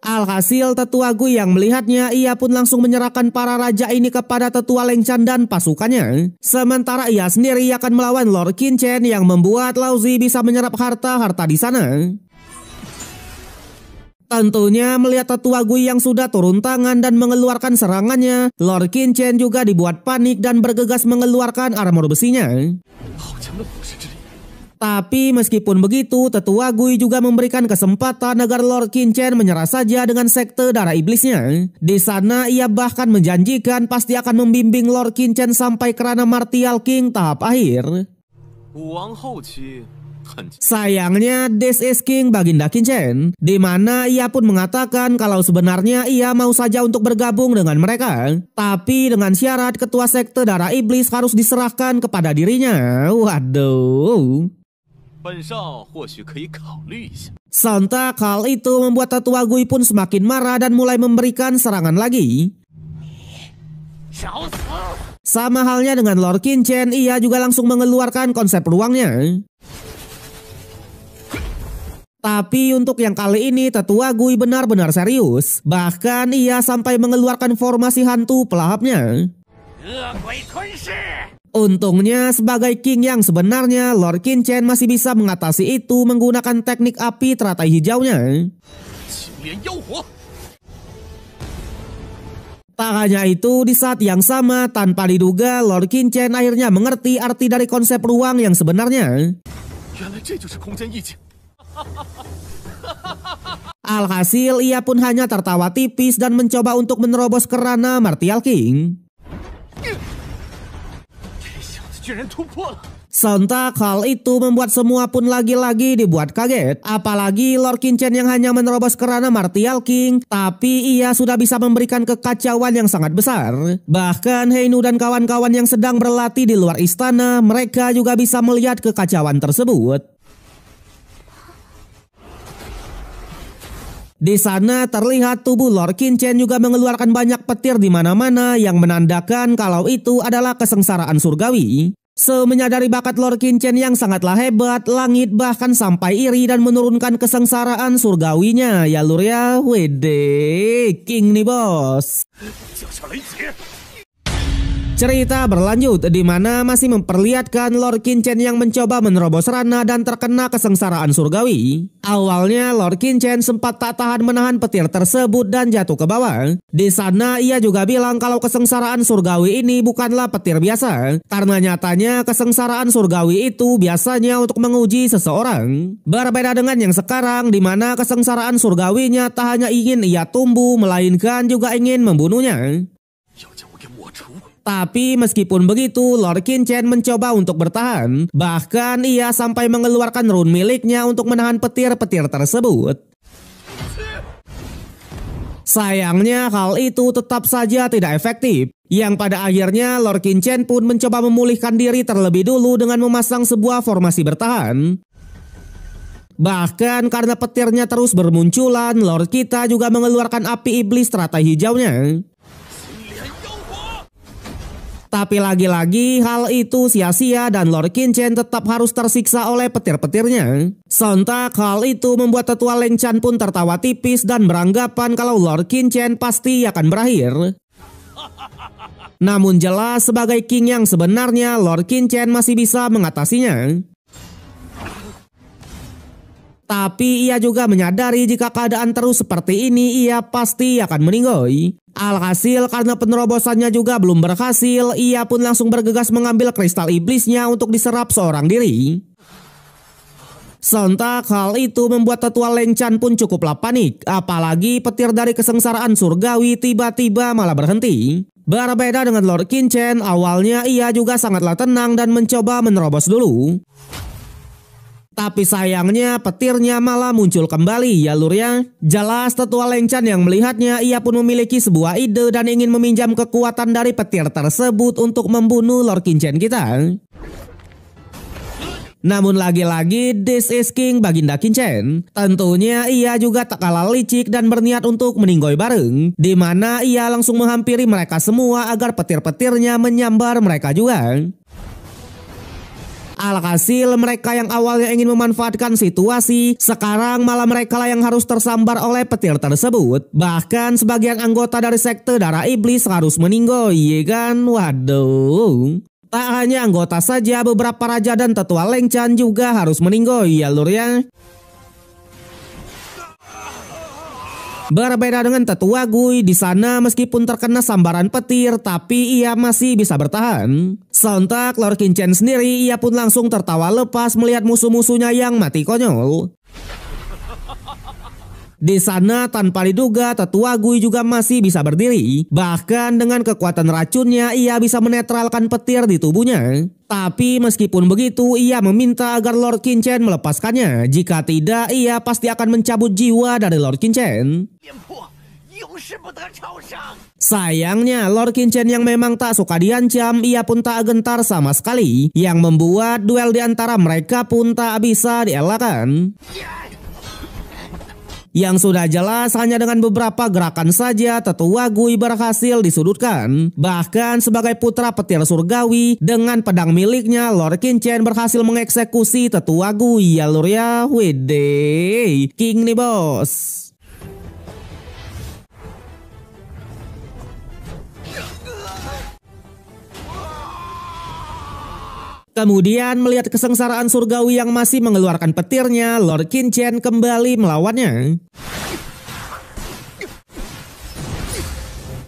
Alhasil Tetua Gui yang melihatnya, ia pun langsung menyerahkan para raja ini kepada Tetua Leng Chan dan pasukannya. Sementara ia sendiri akan melawan Lord Qin Chen yang membuat Lao Zi bisa menyerap harta-harta di sana. Tentunya melihat Tetua Gui yang sudah turun tangan dan mengeluarkan serangannya, Lord Qin Chen juga dibuat panik dan bergegas mengeluarkan armor besinya. Tapi meskipun begitu, Tetua Gui juga memberikan kesempatan agar Lord Qin Chen menyerah saja dengan sekte darah iblisnya. Di sana ia bahkan menjanjikan pasti akan membimbing Lord Qin Chen sampai ke ranah Martial King tahap akhir. Sayangnya this is King Baginda Qin Chen, di mana ia pun mengatakan kalau sebenarnya ia mau saja untuk bergabung dengan mereka, tapi dengan syarat ketua sekte darah iblis harus diserahkan kepada dirinya. Waduh. Sontak hal itu membuat Tetua Gui pun semakin marah dan mulai memberikan serangan lagi. Sama halnya dengan Lord Qin Chen, ia juga langsung mengeluarkan konsep ruangnya. Tapi untuk yang kali ini Tetua Gui benar-benar serius. Bahkan ia sampai mengeluarkan formasi hantu pelahapnya. Untungnya sebagai king yang sebenarnya, Lord Qin Chen masih bisa mengatasi itu menggunakan teknik api teratai hijaunya. Tak hanya itu, di saat yang sama tanpa diduga Lord Qin Chen akhirnya mengerti arti dari konsep ruang yang sebenarnya. Alhasil ia pun hanya tertawa tipis dan mencoba untuk menerobos ke ranah Martial King. Sontak hal itu membuat semua pun lagi-lagi dibuat kaget. Apalagi Lord Qin Chen yang hanya menerobos ke ranah Martial King, tapi ia sudah bisa memberikan kekacauan yang sangat besar. Bahkan Heinu dan kawan-kawan yang sedang berlatih di luar istana, mereka juga bisa melihat kekacauan tersebut. Di sana terlihat tubuh Lord Qin Chen juga mengeluarkan banyak petir di mana-mana yang menandakan kalau itu adalah kesengsaraan surgawi. Menyadari bakat Lord Qin Chen yang sangatlah hebat, langit bahkan sampai iri dan menurunkan kesengsaraan surgawinya. Ya lur ya, wede, king nih bos. Cerita berlanjut di mana masih memperlihatkan Lord Qin Chen yang mencoba menerobos ranah dan terkena kesengsaraan surgawi. Awalnya Lord Qin Chen sempat tak tahan menahan petir tersebut dan jatuh ke bawah. Di sana ia juga bilang kalau kesengsaraan surgawi ini bukanlah petir biasa, karena nyatanya kesengsaraan surgawi itu biasanya untuk menguji seseorang. Berbeda dengan yang sekarang di mana kesengsaraan surgawinya tak hanya ingin ia tumbuh, melainkan juga ingin membunuhnya. Tapi meskipun begitu, Lord Qin Chen mencoba untuk bertahan. Bahkan ia sampai mengeluarkan rune miliknya untuk menahan petir-petir tersebut. Sayangnya hal itu tetap saja tidak efektif, yang pada akhirnya Lord Qin Chen pun mencoba memulihkan diri terlebih dulu dengan memasang sebuah formasi bertahan. Bahkan karena petirnya terus bermunculan, Lord kita juga mengeluarkan api iblis teratai hijaunya. Tapi lagi-lagi hal itu sia-sia dan Lord Qin Chen tetap harus tersiksa oleh petir-petirnya. Sontak hal itu membuat tetua Leng Chan pun tertawa tipis dan beranggapan kalau Lord Qin Chen pasti akan berakhir. Namun jelas sebagai king yang sebenarnya Lord Qin Chen masih bisa mengatasinya. Tapi ia juga menyadari jika keadaan terus seperti ini ia pasti akan meninggoy. Alhasil karena penerobosannya juga belum berhasil, ia pun langsung bergegas mengambil kristal iblisnya untuk diserap seorang diri. Sontak hal itu membuat tetua Leng Chan pun cukuplah panik, apalagi petir dari kesengsaraan surgawi tiba-tiba malah berhenti. Berbeda dengan Lord Qin Chen, awalnya ia juga sangatlah tenang dan mencoba menerobos dulu. Tapi sayangnya petirnya malah muncul kembali ya lur ya. Jelas tetua Leng Chan yang melihatnya ia pun memiliki sebuah ide dan ingin meminjam kekuatan dari petir tersebut untuk membunuh Lord Qin Chen kita. Namun lagi-lagi this is King Baginda Qin Chen. Tentunya ia juga tak kalah licik dan berniat untuk meninggoy bareng, di mana ia langsung menghampiri mereka semua agar petir-petirnya menyambar mereka juga. Alhasil mereka yang awalnya ingin memanfaatkan situasi, sekarang malah mereka lah yang harus tersambar oleh petir tersebut. Bahkan sebagian anggota dari sekte darah iblis harus meninggoy, ya kan? Waduh. Tak hanya anggota saja, beberapa raja dan tetua Leng Chan juga harus meninggoy ya lur ya. Berbeda dengan tetua Gui, di sana meskipun terkena sambaran petir, tapi ia masih bisa bertahan. Sontak Lord Qin Chen sendiri, ia pun langsung tertawa lepas melihat musuh-musuhnya yang mati konyol. Di sana tanpa diduga tetua Gui juga masih bisa berdiri. Bahkan dengan kekuatan racunnya ia bisa menetralkan petir di tubuhnya. Tapi meskipun begitu ia meminta agar Lord Qin Chen melepaskannya. Jika tidak ia pasti akan mencabut jiwa dari Lord Qin Chen. Sayangnya Lord Qin Chen yang memang tak suka diancam, ia pun tak gentar sama sekali. Yang membuat duel di antara mereka pun tak bisa dielakkan. Yang sudah jelas hanya dengan beberapa gerakan saja tetua Gui berhasil disudutkan. Bahkan sebagai putra petir surgawi, dengan pedang miliknya Lord Qin Chen berhasil mengeksekusi tetua Gui ya lur ya. Wede, king nih bos. Kemudian melihat kesengsaraan surgawi yang masih mengeluarkan petirnya, Lord Qin Chen kembali melawannya.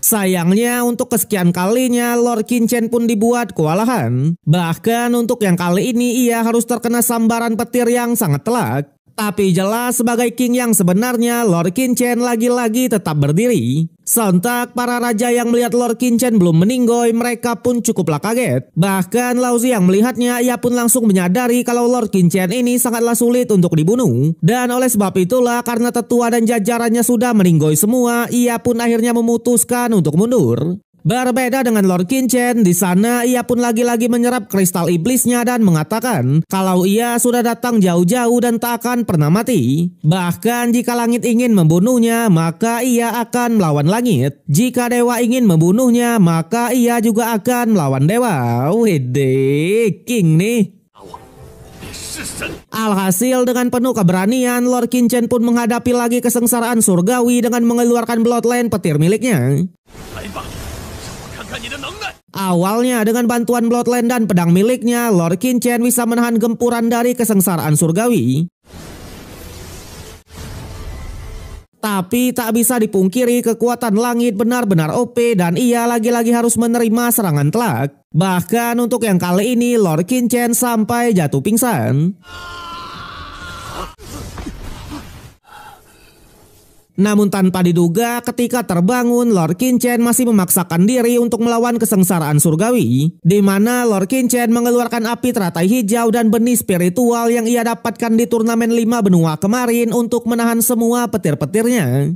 Sayangnya untuk kesekian kalinya Lord Qin Chen pun dibuat kewalahan. Bahkan untuk yang kali ini ia harus terkena sambaran petir yang sangat telak. Tapi jelas sebagai king yang sebenarnya Lord Qin Chen lagi-lagi tetap berdiri. Sontak para raja yang melihat Lord Qin Chen belum meninggoy, mereka pun cukuplah kaget. Bahkan Lao Zi yang melihatnya ia pun langsung menyadari kalau Lord Qin Chen ini sangatlah sulit untuk dibunuh. Dan oleh sebab itulah karena tetua dan jajarannya sudah meninggoy semua, ia pun akhirnya memutuskan untuk mundur. Berbeda dengan Lord Qin Chen, di sana ia pun lagi-lagi menyerap kristal iblisnya dan mengatakan kalau ia sudah datang jauh-jauh dan tak akan pernah mati. Bahkan jika langit ingin membunuhnya, maka ia akan melawan langit. Jika dewa ingin membunuhnya, maka ia juga akan melawan dewa. Wede, king nih. Alhasil dengan penuh keberanian, Lord Qin Chen pun menghadapi lagi kesengsaraan surgawi dengan mengeluarkan bloodline petir miliknya. Awalnya dengan bantuan bloodline dan pedang miliknya, Lord Qin Chen bisa menahan gempuran dari kesengsaraan surgawi. Tapi tak bisa dipungkiri kekuatan langit benar-benar OP dan ia lagi-lagi harus menerima serangan telak. Bahkan untuk yang kali ini Lord Qin Chen sampai jatuh pingsan. Namun tanpa diduga ketika terbangun, Lord Qin Chen masih memaksakan diri untuk melawan kesengsaraan surgawi, di mana Lord Qin Chen mengeluarkan api teratai hijau dan benih spiritual yang ia dapatkan di turnamen 5 benua kemarin untuk menahan semua petir-petirnya.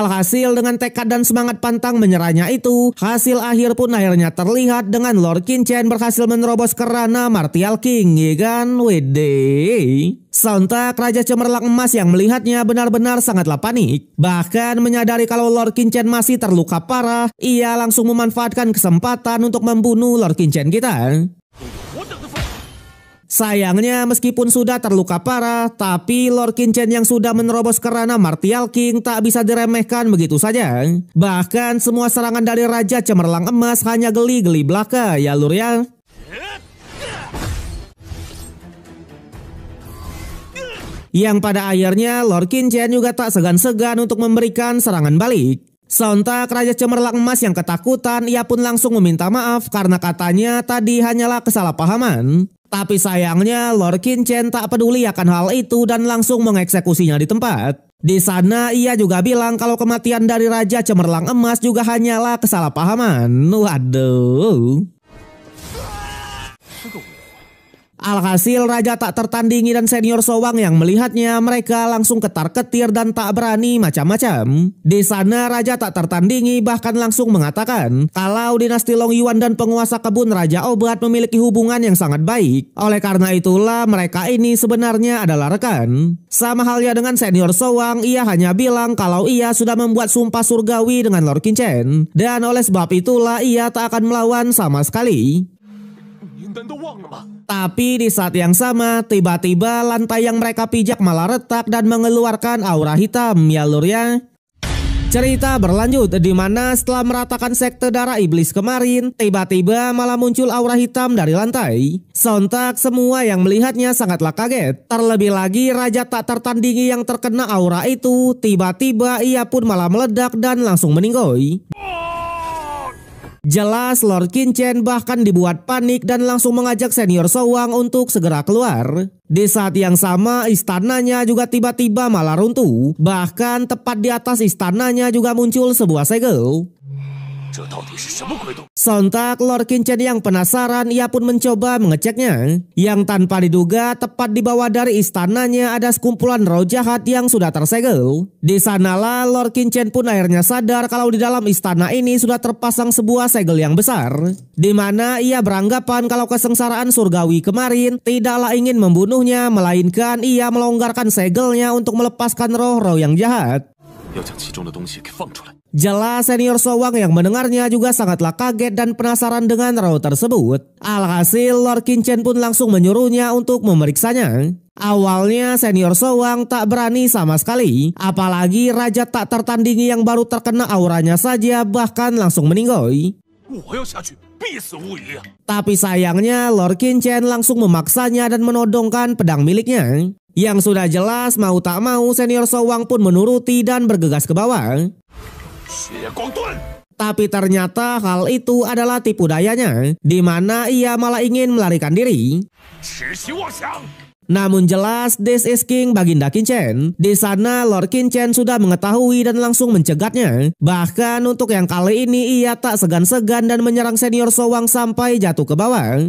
Alhasil dengan tekad dan semangat pantang menyerahnya itu, hasil akhir pun akhirnya terlihat dengan Lord Qinchen berhasil menerobos kerana Martial King, ya kan? Wede. Sontak Raja Cemerlang Emas yang melihatnya benar-benar sangatlah panik. Bahkan menyadari kalau Lord Qinchen masih terluka parah, ia langsung memanfaatkan kesempatan untuk membunuh Lord Qinchen kita. Sayangnya meskipun sudah terluka parah, tapi Lord Qinchen yang sudah menerobos kerana Martial King tak bisa diremehkan begitu saja. Bahkan semua serangan dari Raja Cemerlang Emas hanya geli-geli belaka, ya lur ya. Yang pada akhirnya Lord Qinchen juga tak segan-segan untuk memberikan serangan balik. Sontak Raja Cemerlang Emas yang ketakutan, ia pun langsung meminta maaf karena katanya tadi hanyalah kesalahpahaman. Tapi sayangnya Lord Qinchen tak peduli akan hal itu dan langsung mengeksekusinya di tempat. Di sana ia juga bilang kalau kematian dari Raja Cemerlang Emas juga hanyalah kesalahpahaman. Waduh. Alhasil Raja tak tertandingi dan senior Showang yang melihatnya mereka langsung ketar-ketir dan tak berani macam-macam. Di sana Raja tak tertandingi bahkan langsung mengatakan kalau dinasti Long Yuan dan penguasa kebun Raja Obat memiliki hubungan yang sangat baik. Oleh karena itulah mereka ini sebenarnya adalah rekan. Sama halnya dengan senior Showang, ia hanya bilang kalau ia sudah membuat sumpah surgawi dengan Lord Qinchen. Dan oleh sebab itulah ia tak akan melawan sama sekali. Tapi di saat yang sama, tiba-tiba lantai yang mereka pijak malah retak dan mengeluarkan aura hitam, ya lur ya. Cerita berlanjut di mana setelah meratakan sekte darah iblis kemarin, tiba-tiba malah muncul aura hitam dari lantai. Sontak semua yang melihatnya sangatlah kaget. Terlebih lagi Raja tak tertandingi yang terkena aura itu, tiba-tiba ia pun malah meledak dan langsung meninggoy. Jelas Lord Qinchen bahkan dibuat panik dan langsung mengajak senior Showang untuk segera keluar. Di saat yang sama istananya juga tiba-tiba malah runtuh. Bahkan tepat di atas istananya juga muncul sebuah segel. Sontak Lord Qinchen yang penasaran, ia pun mencoba mengeceknya. Yang tanpa diduga tepat di bawah dari istananya ada sekumpulan roh jahat yang sudah tersegel. Di sanalah Lord Qinchen pun akhirnya sadar kalau di dalam istana ini sudah terpasang sebuah segel yang besar. Di mana ia beranggapan kalau kesengsaraan surgawi kemarin tidaklah ingin membunuhnya, melainkan ia melonggarkan segelnya untuk melepaskan roh-roh yang jahat. Jelas senior Showang yang mendengarnya juga sangatlah kaget dan penasaran dengan roh tersebut. Alhasil Lord Qinchen pun langsung menyuruhnya untuk memeriksanya. Awalnya senior Showang tak berani sama sekali, apalagi Raja tak tertandingi yang baru terkena auranya saja bahkan langsung meninggoy. Tapi sayangnya Lord Qinchen langsung memaksanya dan menodongkan pedang miliknya. Yang sudah jelas mau tak mau senior Showang pun menuruti dan bergegas ke bawah. Tapi ternyata hal itu adalah tipu dayanya, di mana ia malah ingin melarikan diri. Namun jelas this is King Baginda Qinchen. Di sana Lord Qinchen sudah mengetahui dan langsung mencegatnya. Bahkan untuk yang kali ini ia tak segan-segan dan menyerang senior Showang sampai jatuh ke bawah.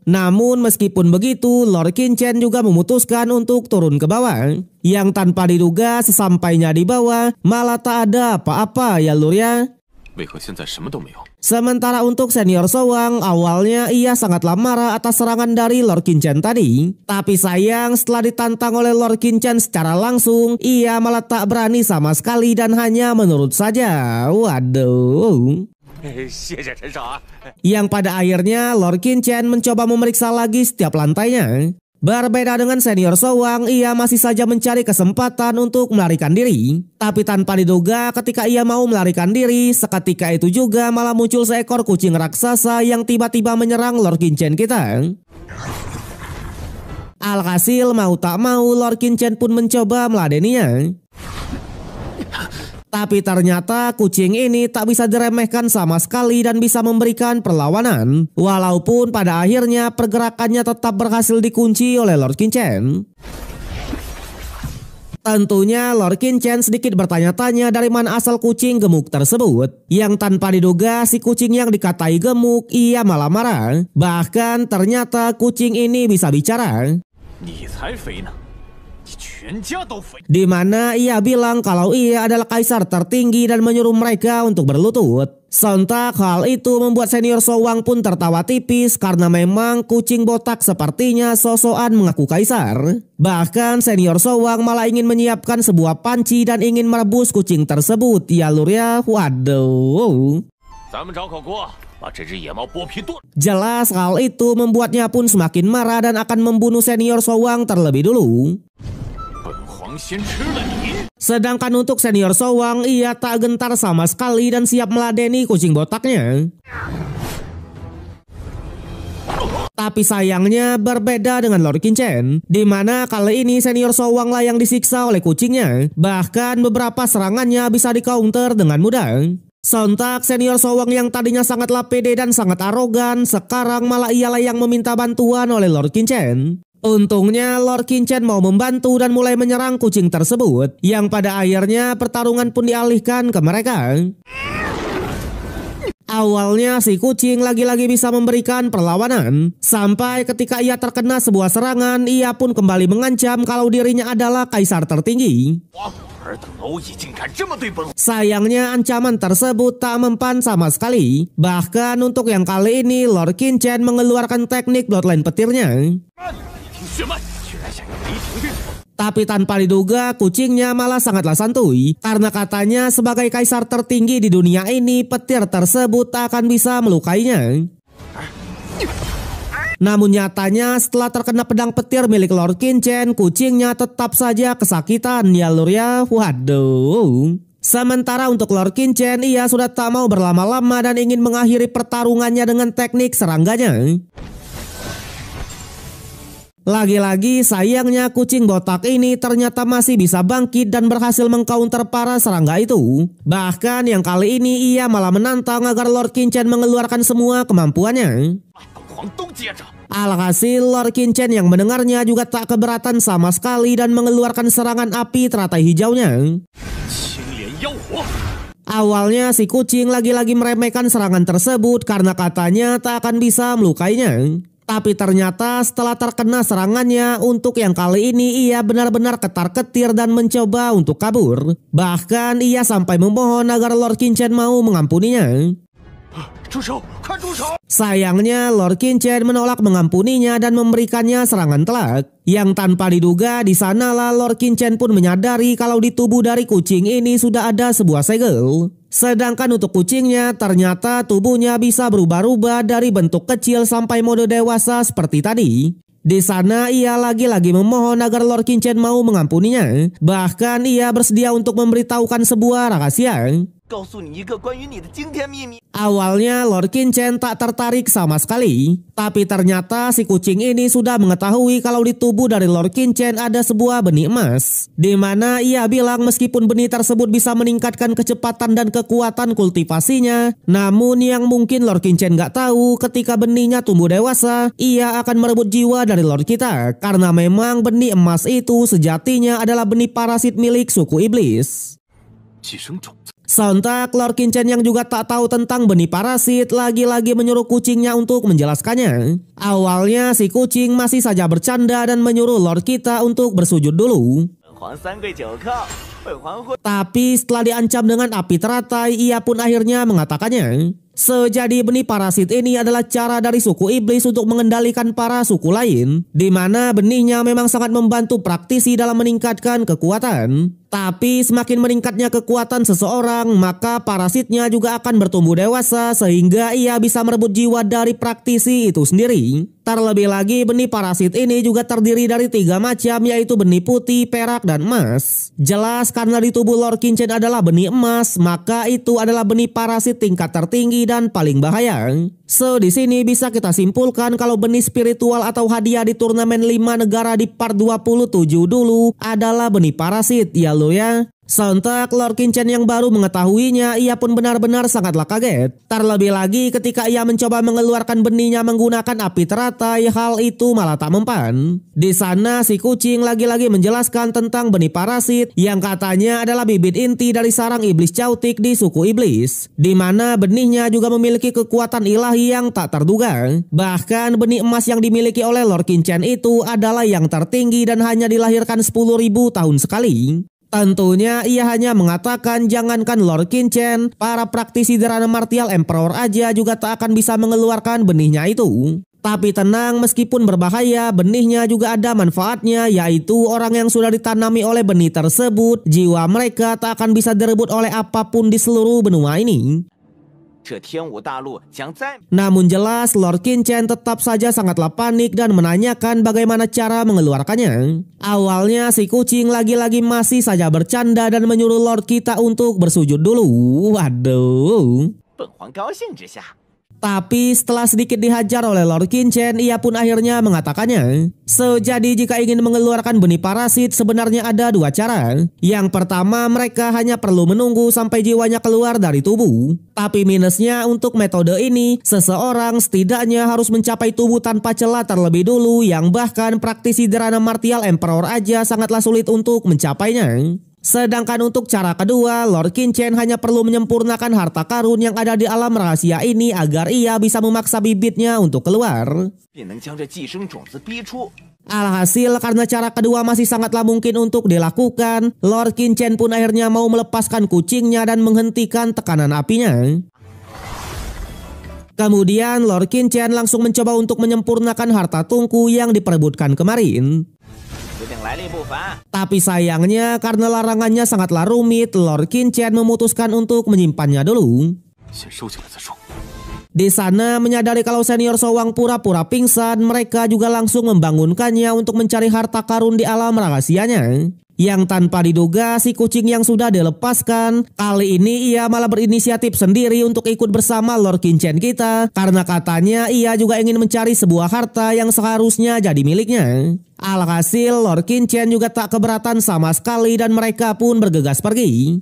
Namun meskipun begitu, Lord Qinchen juga memutuskan untuk turun ke bawah. Yang tanpa diduga sesampainya di bawah malah tak ada apa-apa, ya lur ya. Sementara untuk senior Showang, awalnya ia sangatlah marah atas serangan dari Lord Qinchen tadi. Tapi sayang setelah ditantang oleh Lord Qinchen secara langsung, ia malah tak berani sama sekali dan hanya menurut saja. Waduh. Yang pada akhirnya Lord Qinchen mencoba memeriksa lagi setiap lantainya. Berbeda dengan senior Showang, ia masih saja mencari kesempatan untuk melarikan diri. Tapi tanpa diduga ketika ia mau melarikan diri, seketika itu juga malah muncul seekor kucing raksasa yang tiba-tiba menyerang Lord Qinchen kita. Alhasil mau tak mau Lord Qinchen pun mencoba meladeninya. Tapi ternyata kucing ini tak bisa diremehkan sama sekali dan bisa memberikan perlawanan. Walaupun pada akhirnya pergerakannya tetap berhasil dikunci oleh Lord Qinchen. Tentunya Lord Qinchen sedikit bertanya-tanya dari mana asal kucing gemuk tersebut. Yang tanpa diduga si kucing yang dikatai gemuk ia malah marah. Bahkan ternyata kucing ini bisa bicara. di mana ia bilang kalau ia adalah kaisar tertinggi dan menyuruh mereka untuk berlutut. Sontak hal itu membuat senior Showang pun tertawa tipis karena memang kucing botak sepertinya sosokan mengaku kaisar. Bahkan senior Showang malah ingin menyiapkan sebuah panci dan ingin merebus kucing tersebut. Ya lur ya, waduh. Jelas hal itu membuatnya pun semakin marah dan akan membunuh senior Showang terlebih dulu. Sedangkan untuk senior Showang, ia tak gentar sama sekali dan siap meladeni kucing botaknya. Tapi sayangnya berbeda dengan Lord Qingchen, di mana kali ini senior Showang lah yang disiksa oleh kucingnya. Bahkan beberapa serangannya bisa di-counter dengan mudah. Sontak senior Showang yang tadinya sangatlah pede dan sangat arogan, sekarang malah ialah yang meminta bantuan oleh Lord Qingchen. Untungnya Lord Qingchen mau membantu dan mulai menyerang kucing tersebut, yang pada akhirnya pertarungan pun dialihkan ke mereka. Awalnya si kucing lagi-lagi bisa memberikan perlawanan, sampai ketika ia terkena sebuah serangan, ia pun kembali mengancam kalau dirinya adalah kaisar tertinggi. Sayangnya ancaman tersebut tak mempan sama sekali. Bahkan untuk yang kali ini Lord Qingchen mengeluarkan teknik bloodline petirnya. Tapi tanpa diduga kucingnya malah sangatlah santuy, karena katanya sebagai kaisar tertinggi di dunia ini petir tersebut tak akan bisa melukainya. Namun nyatanya setelah terkena pedang petir milik Lord Qingchen, kucingnya tetap saja kesakitan ya lur ya, waduh. Sementara untuk Lord Qingchen, ia sudah tak mau berlama-lama dan ingin mengakhiri pertarungannya dengan teknik serangganya. Lagi-lagi sayangnya kucing botak ini ternyata masih bisa bangkit dan berhasil mengcounter para serangga itu. Bahkan yang kali ini ia malah menantang agar Lord Qingchen mengeluarkan semua kemampuannya. Alhasil Lord Qingchen yang mendengarnya juga tak keberatan sama sekali dan mengeluarkan serangan api teratai hijaunya. Awalnya si kucing lagi-lagi meremehkan serangan tersebut karena katanya tak akan bisa melukainya. Tapi ternyata setelah terkena serangannya, untuk yang kali ini ia benar-benar ketar-ketir dan mencoba untuk kabur. Bahkan ia sampai memohon agar Lord Qingchen mau mengampuninya. Sayangnya Lord Qingchen menolak mengampuninya dan memberikannya serangan telak. Yang tanpa diduga di sanalah Lord Qingchen pun menyadari kalau di tubuh dari kucing ini sudah ada sebuah segel. Sedangkan untuk kucingnya ternyata tubuhnya bisa berubah-ubah dari bentuk kecil sampai mode dewasa seperti tadi. Di sana ia lagi-lagi memohon agar Lord Qingchen mau mengampuninya. Bahkan ia bersedia untuk memberitahukan sebuah rahasia. Awalnya Lord Qingchen tak tertarik sama sekali, tapi ternyata si kucing ini sudah mengetahui kalau di tubuh dari Lord Qingchen ada sebuah benih emas, di mana ia bilang meskipun benih tersebut bisa meningkatkan kecepatan dan kekuatan kultivasinya, namun yang mungkin Lord Qingchen gak tahu ketika benihnya tumbuh dewasa, ia akan merebut jiwa dari Lord kita, karena memang benih emas itu sejatinya adalah benih parasit milik suku iblis. Sontak Lord Qingchen yang juga tak tahu tentang benih parasit lagi-lagi menyuruh kucingnya untuk menjelaskannya. Awalnya si kucing masih saja bercanda dan menyuruh Lord kita untuk bersujud dulu. Tapi setelah diancam dengan api teratai, ia pun akhirnya mengatakannya. Sejadi benih parasit ini adalah cara dari suku iblis untuk mengendalikan para suku lain, di mana benihnya memang sangat membantu praktisi dalam meningkatkan kekuatan. Tapi semakin meningkatnya kekuatan seseorang, maka parasitnya juga akan bertumbuh dewasa sehingga ia bisa merebut jiwa dari praktisi itu sendiri. Terlebih lagi benih parasit ini juga terdiri dari 3 macam, yaitu benih putih, perak, dan emas. Jelas karena di tubuh Lord Qingchen adalah benih emas, maka itu adalah benih parasit tingkat tertinggi dan paling bahaya. So di sini bisa kita simpulkan kalau benih spiritual atau hadiah di turnamen 5 negara di part 27 dulu adalah benih parasit ya lo ya. Sontak Lord Qingchen yang baru mengetahuinya, ia pun benar-benar sangatlah kaget. Terlebih lagi ketika ia mencoba mengeluarkan benihnya menggunakan api teratai, hal itu malah tak mempan. Di sana si kucing lagi-lagi menjelaskan tentang benih parasit yang katanya adalah bibit inti dari sarang iblis Cautik di suku iblis, di mana benihnya juga memiliki kekuatan ilahi yang tak terduga. Bahkan benih emas yang dimiliki oleh Lord Qingchen itu adalah yang tertinggi dan hanya dilahirkan 10.000 tahun sekali. Tentunya ia hanya mengatakan jangankan Lord Qingchen, para praktisi Derana Martial Emperor aja juga tak akan bisa mengeluarkan benihnya itu. Tapi tenang, meskipun berbahaya, benihnya juga ada manfaatnya, yaitu orang yang sudah ditanami oleh benih tersebut, jiwa mereka tak akan bisa direbut oleh apapun di seluruh benua ini. Namun jelas Lord Qingchen tetap saja sangatlah panik dan menanyakan bagaimana cara mengeluarkannya. Awalnya si kucing lagi-lagi masih saja bercanda dan menyuruh Lord kita untuk bersujud dulu. Waduh. Tapi setelah sedikit dihajar oleh Lord Qingchen, ia pun akhirnya mengatakannya. Jadi jika ingin mengeluarkan benih parasit sebenarnya ada dua cara. Yang pertama, mereka hanya perlu menunggu sampai jiwanya keluar dari tubuh. Tapi minusnya untuk metode ini, seseorang setidaknya harus mencapai tubuh tanpa celah terlebih dulu, yang bahkan praktisi Derana Martial Emperor aja sangatlah sulit untuk mencapainya. Sedangkan untuk cara kedua, Lord Qingchen hanya perlu menyempurnakan harta karun yang ada di alam rahasia ini agar ia bisa memaksa bibitnya untuk keluar. Alhasil karena cara kedua masih sangatlah mungkin untuk dilakukan, Lord Qingchen pun akhirnya mau melepaskan kucingnya dan menghentikan tekanan apinya. Kemudian Lord Qingchen langsung mencoba untuk menyempurnakan harta tungku yang diperebutkan kemarin. Tapi sayangnya karena larangannya sangatlah rumit, Lord Qingchen memutuskan untuk menyimpannya dulu. Di sana menyadari kalau senior Showang pura-pura pingsan, mereka juga langsung membangunkannya untuk mencari harta karun di alam rahasianya. Yang tanpa diduga si kucing yang sudah dilepaskan, kali ini ia malah berinisiatif sendiri untuk ikut bersama Lord Qingchen kita, karena katanya ia juga ingin mencari sebuah harta yang seharusnya jadi miliknya. Alhasil Lord Qingchen juga tak keberatan sama sekali dan mereka pun bergegas pergi.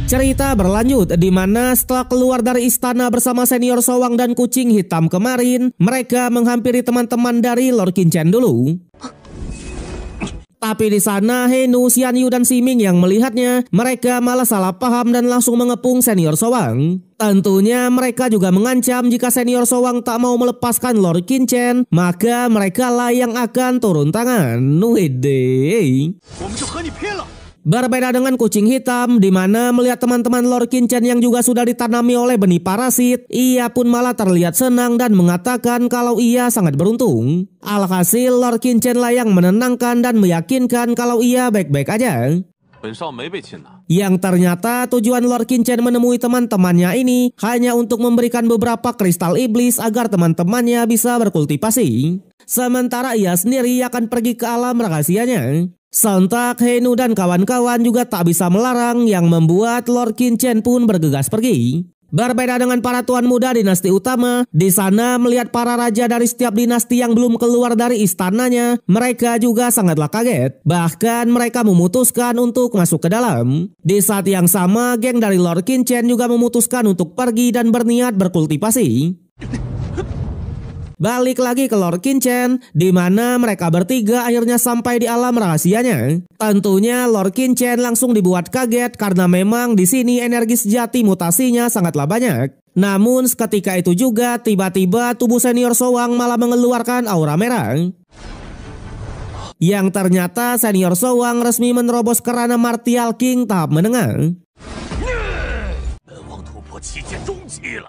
Cerita berlanjut di mana setelah keluar dari istana bersama senior Showang dan kucing hitam kemarin, mereka menghampiri teman-teman dari Lord Qingchen dulu. Tapi di sana Henu, Xian Yu dan Siming yang melihatnya, mereka malah salah paham dan langsung mengepung senior Showang. Tentunya mereka juga mengancam jika senior Showang tak mau melepaskan Lord Qingchen, maka mereka lah yang akan turun tangan. Widih. Berbeda dengan kucing hitam, di mana melihat teman-teman Lord Qingchen yang juga sudah ditanami oleh benih parasit, ia pun malah terlihat senang dan mengatakan kalau ia sangat beruntung. Alhasil Lord Qingchen lah yang menenangkan dan meyakinkan kalau ia baik-baik aja. Yang ternyata tujuan Lord Qingchen menemui teman-temannya ini hanya untuk memberikan beberapa kristal iblis agar teman-temannya bisa berkultivasi. Sementara ia sendiri akan pergi ke alam rahasianya. Sontak Henu dan kawan-kawan juga tak bisa melarang, yang membuat Lord Qingchen pun bergegas pergi. Berbeda dengan para tuan muda dinasti utama, di sana melihat para raja dari setiap dinasti yang belum keluar dari istananya, mereka juga sangatlah kaget. Bahkan mereka memutuskan untuk masuk ke dalam. Di saat yang sama, geng dari Lord Qingchen juga memutuskan untuk pergi dan berniat berkultivasi. Balik lagi ke Lord Qingchen, di mana mereka bertiga akhirnya sampai di alam rahasianya. Tentunya Lord Qingchen langsung dibuat kaget karena memang di sini energi sejati mutasinya sangatlah banyak. Namun seketika itu juga tiba-tiba tubuh senior Showang malah mengeluarkan aura merah. Yang ternyata senior Showang resmi menerobos kerana Martial King tahap menengah.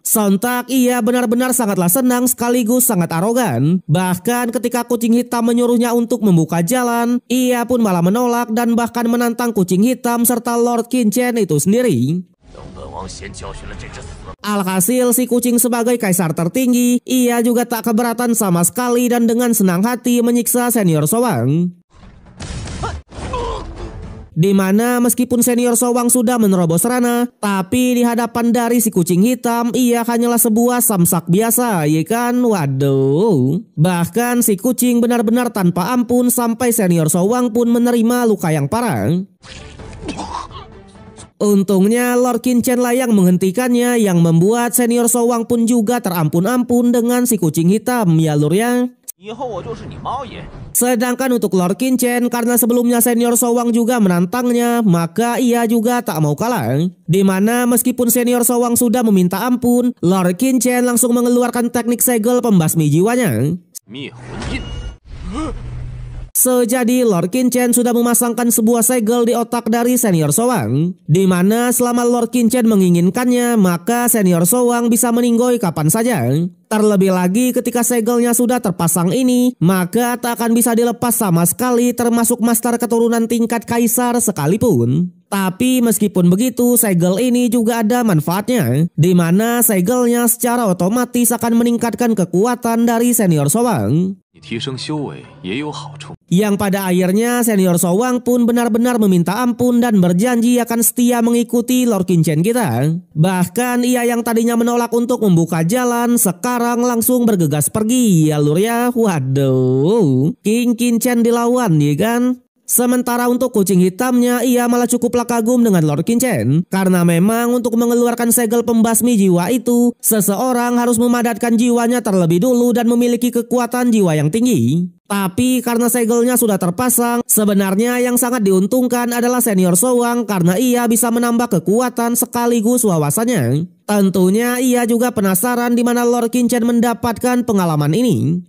Sontak ia benar-benar sangatlah senang sekaligus sangat arogan. Bahkan ketika kucing hitam menyuruhnya untuk membuka jalan, ia pun malah menolak dan bahkan menantang kucing hitam serta Lord Qingchen itu sendiri. Alhasil si kucing sebagai kaisar tertinggi, ia juga tak keberatan sama sekali dan dengan senang hati menyiksa senior Showang. Di mana meskipun senior Sowang sudah menerobos Rana, tapi di hadapan dari si kucing hitam ia hanyalah sebuah samsak biasa, ya kan? Waduh. Bahkan si kucing benar-benar tanpa ampun sampai senior Sowang pun menerima luka yang parah. Untungnya Lord Qin Chen lah yang menghentikannya, yang membuat senior Sowang pun juga terampun-ampun dengan si kucing hitam, ya lur ya. Sedangkan untuk Lord Qin Chen, karena sebelumnya senior Sowang juga menantangnya, maka ia juga tak mau kalah. Di mana meskipun senior Sowang sudah meminta ampun, Lord Qin Chen langsung mengeluarkan teknik segel pembasmi jiwanya. Jadi Lord Qin Chen sudah memasangkan sebuah segel di otak dari senior Sowang, di mana selama Lord Qin Chen menginginkannya, maka senior Sowang bisa meninggoy kapan saja. Terlebih lagi ketika segelnya sudah terpasang ini, maka tak akan bisa dilepas sama sekali, termasuk master keturunan tingkat kaisar sekalipun. Tapi meskipun begitu, segel ini juga ada manfaatnya, di mana segelnya secara otomatis akan meningkatkan kekuatan dari senior Sowang. Yang pada akhirnya senior Sowang pun benar-benar meminta ampun dan berjanji akan setia mengikuti Lord Qin Chen kita. Bahkan ia yang tadinya menolak untuk membuka jalan, sekarang langsung bergegas pergi, ya lur ya. Waduh, King Qin Chen dilawan, ya kan? Sementara untuk kucing hitamnya, ia malah cukuplah kagum dengan Lord Qin Chen, karena memang untuk mengeluarkan segel pembasmi jiwa itu, seseorang harus memadatkan jiwanya terlebih dulu dan memiliki kekuatan jiwa yang tinggi. Tapi karena segelnya sudah terpasang, sebenarnya yang sangat diuntungkan adalah senior Sowang karena ia bisa menambah kekuatan sekaligus wawasannya. Tentunya ia juga penasaran di mana Lord Qin Chen mendapatkan pengalaman ini.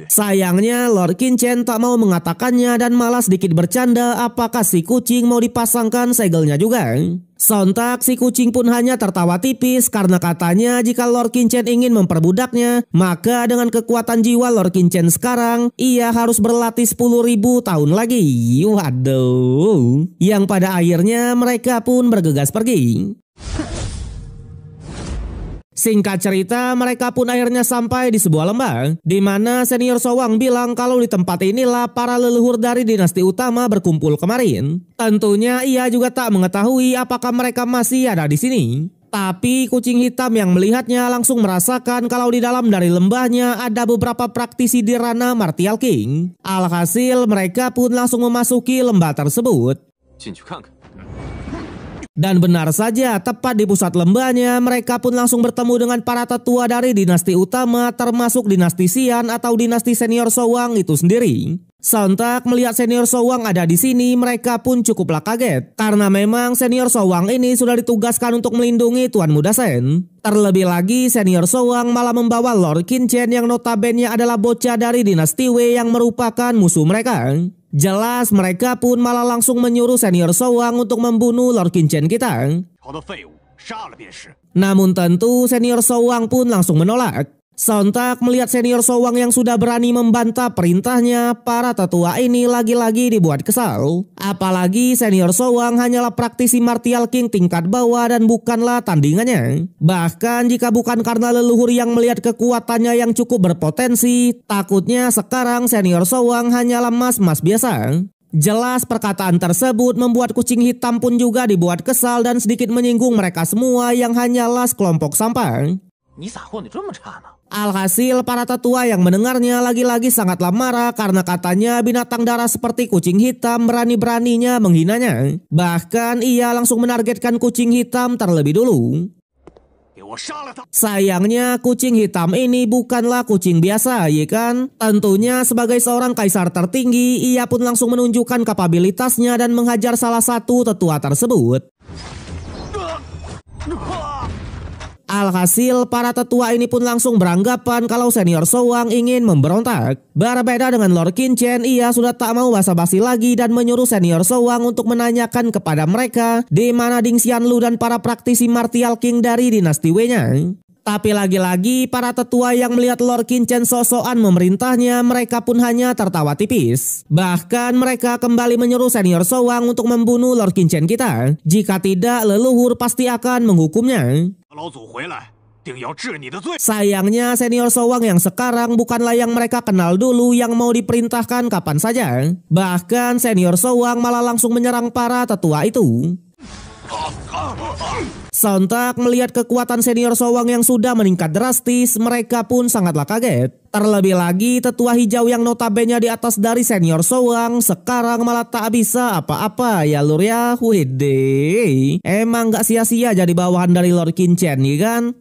Sayangnya Lord Qin Chen tak mau mengatakannya dan malah sedikit bercanda apakah si kucing mau dipasangkan segelnya juga. Sontak si kucing pun hanya tertawa tipis karena katanya jika Lord Qin Chen ingin memperbudaknya, maka dengan kekuatan jiwa Lord Qin Chen sekarang, ia harus berlatih 10.000 tahun lagi. Waduh. Yang pada akhirnya mereka pun bergegas pergi. Singkat cerita, mereka pun akhirnya sampai di sebuah lembah, di mana senior Sowang bilang kalau di tempat inilah para leluhur dari dinasti utama berkumpul kemarin. Tentunya ia juga tak mengetahui apakah mereka masih ada di sini. Tapi kucing hitam yang melihatnya langsung merasakan kalau di dalam dari lembahnya ada beberapa praktisi di ranah Martial King. Alhasil mereka pun langsung memasuki lembah tersebut. Dan benar saja, tepat di pusat lembahnya, mereka pun langsung bertemu dengan para tetua dari dinasti utama, termasuk dinasti Xian atau dinasti senior Sowang itu sendiri. Sontak melihat senior Sowang ada di sini, mereka pun cukuplah kaget, karena memang senior Sowang ini sudah ditugaskan untuk melindungi Tuan Muda Sen. Terlebih lagi, senior Sowang malah membawa Lord Qin Chen yang notabene adalah bocah dari dinasti Wei yang merupakan musuh mereka. Jelas mereka pun malah langsung menyuruh senior Sowang untuk membunuh Lord Qin Chen kita. Namun tentu senior Sowang pun langsung menolak. Sontak melihat senior Sowang yang sudah berani membantah perintahnya, para tetua ini lagi-lagi dibuat kesal. Apalagi senior Sowang hanyalah praktisi Martial King tingkat bawah dan bukanlah tandingannya. Bahkan jika bukan karena leluhur yang melihat kekuatannya yang cukup berpotensi, takutnya sekarang senior Sowang hanyalah mas-mas biasa. Jelas perkataan tersebut membuat kucing hitam pun juga dibuat kesal dan sedikit menyinggung mereka semua yang hanyalah sekelompok sampah. Alhasil para tetua yang mendengarnya lagi-lagi sangatlah marah karena katanya binatang darah seperti kucing hitam berani-beraninya menghinanya. Bahkan ia langsung menargetkan kucing hitam terlebih dulu. Sayangnya kucing hitam ini bukanlah kucing biasa, ya kan? Tentunya sebagai seorang kaisar tertinggi, ia pun langsung menunjukkan kapabilitasnya dan menghajar salah satu tetua tersebut. Alhasil para tetua ini pun langsung beranggapan kalau senior Sowang ingin memberontak. Berbeda dengan Lord Qin Chen, ia sudah tak mau basa-basi lagi dan menyuruh senior Sowang untuk menanyakan kepada mereka di mana Ding Xianlu dan para praktisi Martial King dari dinasti Wei-nya. Tapi lagi-lagi para tetua yang melihat Lord Qin Chen sosokan memerintahnya, mereka pun hanya tertawa tipis. Bahkan mereka kembali menyuruh senior Sowang untuk membunuh Lord Qin Chen kita. Jika tidak, leluhur pasti akan menghukumnya. Sayangnya senior Sowang yang sekarang bukanlah yang mereka kenal dulu yang mau diperintahkan kapan saja. Bahkan senior Sowang malah langsung menyerang para tetua itu. Sontak melihat kekuatan senior Sowang yang sudah meningkat drastis, mereka pun sangatlah kaget. Terlebih lagi tetua hijau yang notabene di atas dari senior Sowang sekarang malah tak bisa apa-apa ya lur ya. Wede, emang gak sia-sia jadi bawahan dari Lord Qin Chen ya kan?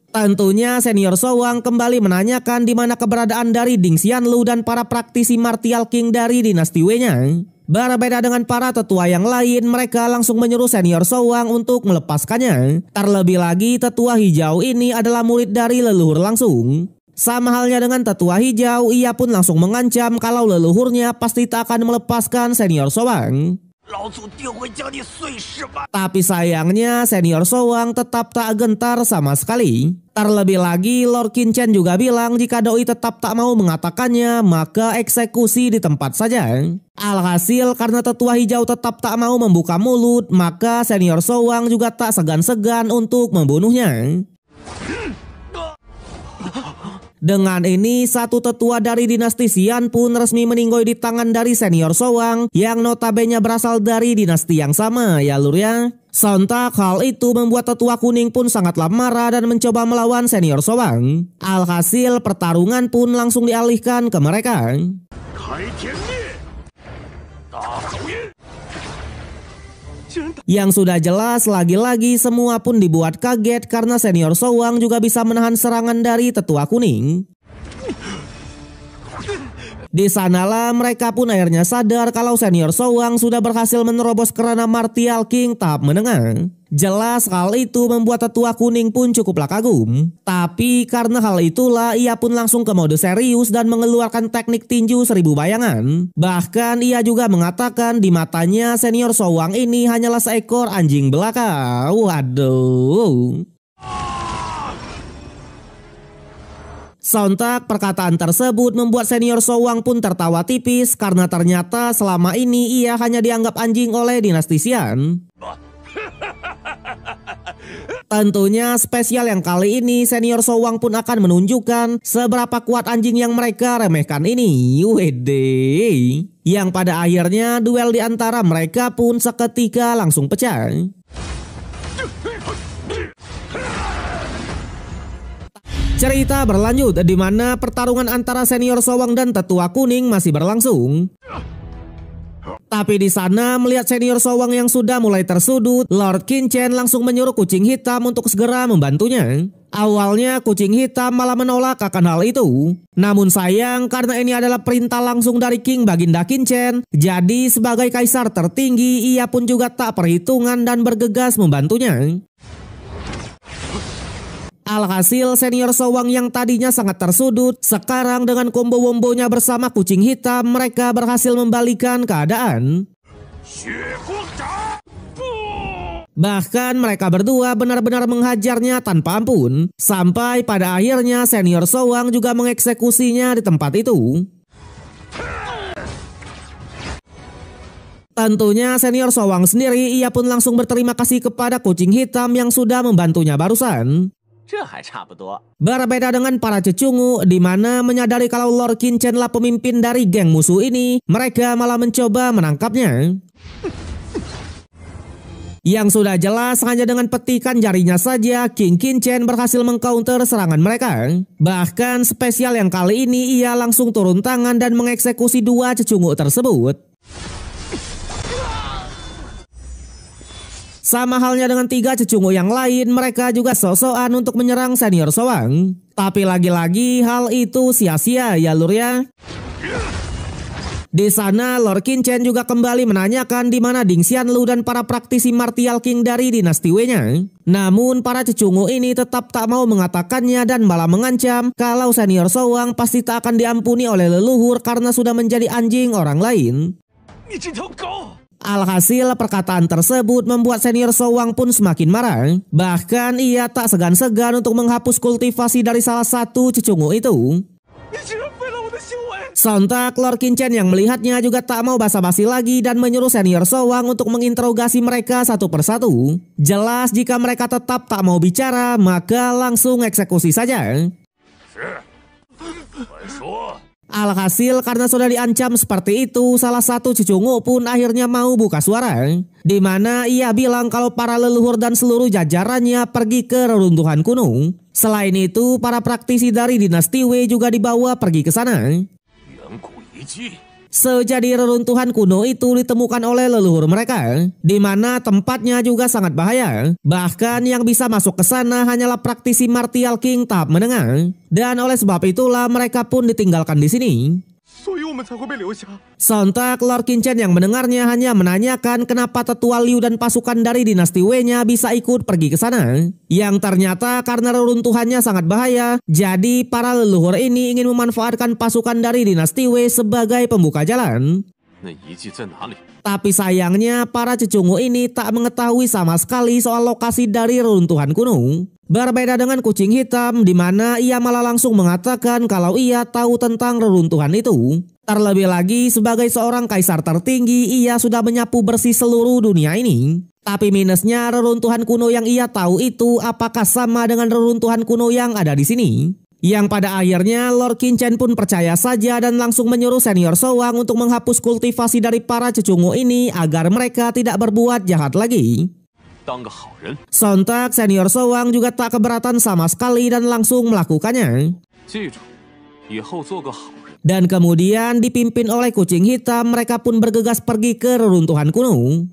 Tentunya senior Sowang kembali menanyakan di mana keberadaan dari Ding Xianlu dan para praktisi martial king dari dinasti Wei-nya. Berbeda dengan para tetua yang lain, mereka langsung menyuruh senior Sowang untuk melepaskannya. Terlebih lagi tetua hijau ini adalah murid dari leluhur langsung. Sama halnya dengan tetua hijau, ia pun langsung mengancam kalau leluhurnya pasti tak akan melepaskan senior Sowang. Tapi sayangnya senior Sowang tetap tak gentar sama sekali. Terlebih lagi Lord Qin Chen juga bilang jika doi tetap tak mau mengatakannya maka eksekusi di tempat saja. Alhasil karena tetua hijau tetap tak mau membuka mulut maka senior Sowang juga tak segan-segan untuk membunuhnya. Dengan ini, satu tetua dari dinasti Xian pun resmi meninggoy di tangan dari senior Sowang yang notabene berasal dari dinasti yang sama ya lur ya. Sontak hal itu membuat tetua kuning pun sangatlah marah dan mencoba melawan senior Sowang. Alhasil pertarungan pun langsung dialihkan ke mereka. Yang sudah jelas lagi-lagi semua pun dibuat kaget karena senior Sowang juga bisa menahan serangan dari tetua kuning. Di sanalah mereka pun akhirnya sadar kalau senior Sowang sudah berhasil menerobos kerana martial king tahap menengah. Jelas hal itu membuat tetua kuning pun cukuplah kagum. Tapi karena hal itulah ia pun langsung ke mode serius dan mengeluarkan teknik tinju 1000 bayangan. Bahkan ia juga mengatakan di matanya senior Sowang ini hanyalah seekor anjing belaka. Waduh. Sontak perkataan tersebut membuat senior Sowang pun tertawa tipis karena ternyata selama ini ia hanya dianggap anjing oleh dinasti Xian. Tentunya spesial yang kali ini senior Sowang pun akan menunjukkan seberapa kuat anjing yang mereka remehkan ini. Wede. Yang pada akhirnya duel di antara mereka pun seketika langsung pecah. Cerita berlanjut di mana pertarungan antara senior Sowang dan tetua kuning masih berlangsung. Tapi di sana melihat senior Sowang yang sudah mulai tersudut, Lord Qin Chen langsung menyuruh kucing hitam untuk segera membantunya. Awalnya kucing hitam malah menolak akan hal itu. Namun sayang karena ini adalah perintah langsung dari King Baginda Qin Chen, jadi sebagai kaisar tertinggi ia pun juga tak perhitungan dan bergegas membantunya. Alhasil senior Sowang yang tadinya sangat tersudut, sekarang dengan combo-wombonya bersama kucing hitam mereka berhasil membalikan keadaan. Bahkan mereka berdua benar-benar menghajarnya tanpa ampun, sampai pada akhirnya senior Sowang juga mengeksekusinya di tempat itu. Tentunya senior Sowang sendiri ia pun langsung berterima kasih kepada kucing hitam yang sudah membantunya barusan. Berbeda dengan para cecungu, di mana menyadari kalau Lord Qin Chen lah pemimpin dari geng musuh ini, mereka malah mencoba menangkapnya. Yang sudah jelas hanya dengan petikan jarinya saja, King Qin Chen berhasil mengcounter serangan mereka. Bahkan spesial yang kali ini ia langsung turun tangan dan mengeksekusi dua cecungu tersebut. Sama halnya dengan tiga cecungu yang lain, mereka juga sok-sokan untuk menyerang senior Sowang. Tapi lagi-lagi hal itu sia-sia ya lur ya. Di sana Lord Qin Chen juga kembali menanyakan di mana Ding Xianlu dan para praktisi martial king dari dinasti Wei-nya. Namun para cecungu ini tetap tak mau mengatakannya dan malah mengancam kalau senior Sowang pasti tak akan diampuni oleh leluhur karena sudah menjadi anjing orang lain. Alhasil perkataan tersebut membuat senior Sowang pun semakin marah. Bahkan ia tak segan-segan untuk menghapus kultivasi dari salah satu cecungu itu. Sontak Lord Qinchen yang melihatnya juga tak mau basa-basi lagi dan menyuruh senior Showang untuk menginterogasi mereka satu persatu. Jelas jika mereka tetap tak mau bicara, maka langsung eksekusi saja. Alhasil karena sudah diancam seperti itu, salah satu cucungu pun akhirnya mau buka suara, di mana ia bilang kalau para leluhur dan seluruh jajarannya pergi ke reruntuhan kuno. Selain itu, para praktisi dari dinasti Wei juga dibawa pergi ke sana. Sejadi reruntuhan kuno itu ditemukan oleh leluhur mereka, di mana tempatnya juga sangat bahaya. Bahkan yang bisa masuk ke sana hanyalah praktisi Martial King tahap menengah, dan oleh sebab itulah mereka pun ditinggalkan di sini. Sontak Lord Qinchen yang mendengarnya hanya menanyakan kenapa tetua Liu dan pasukan dari dinasti Wei-nya bisa ikut pergi ke sana. Yang ternyata karena reruntuhannya sangat bahaya, jadi para leluhur ini ingin memanfaatkan pasukan dari dinasti Wei sebagai pembuka jalan. Tapi sayangnya para cecungu ini tak mengetahui sama sekali soal lokasi dari reruntuhan kuno. Berbeda dengan kucing hitam, di mana ia malah langsung mengatakan kalau ia tahu tentang reruntuhan itu. Terlebih lagi sebagai seorang kaisar tertinggi, ia sudah menyapu bersih seluruh dunia ini. Tapi minusnya reruntuhan kuno yang ia tahu itu apakah sama dengan reruntuhan kuno yang ada di sini? Yang pada akhirnya Lord Qinchen pun percaya saja dan langsung menyuruh senior Showang untuk menghapus kultivasi dari para cecungu ini agar mereka tidak berbuat jahat lagi. Sontak senior Showang juga tak keberatan sama sekali dan langsung melakukannya. Dan kemudian dipimpin oleh kucing hitam, mereka pun bergegas pergi ke reruntuhan kuno.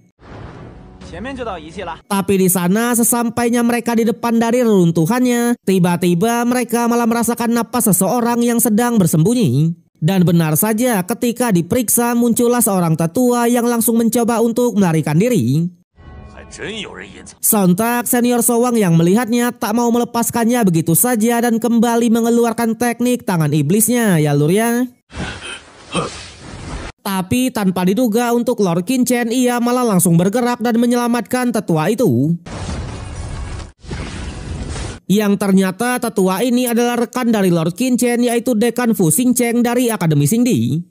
Tapi di sana sesampainya mereka di depan dari reruntuhannya, tiba-tiba mereka malah merasakan napas seseorang yang sedang bersembunyi. Dan benar saja ketika diperiksa muncullah seorang tetua yang langsung mencoba untuk melarikan diri. Sontak senior Showang yang melihatnya tak mau melepaskannya begitu saja dan kembali mengeluarkan teknik tangan iblisnya, ya lur ya. Tapi tanpa diduga untuk Lord Qinchen, ia malah langsung bergerak dan menyelamatkan tetua itu. Yang ternyata tetua ini adalah rekan dari Lord Qinchen, yaitu Dekan Fu Xingcheng dari Akademi Xingdi.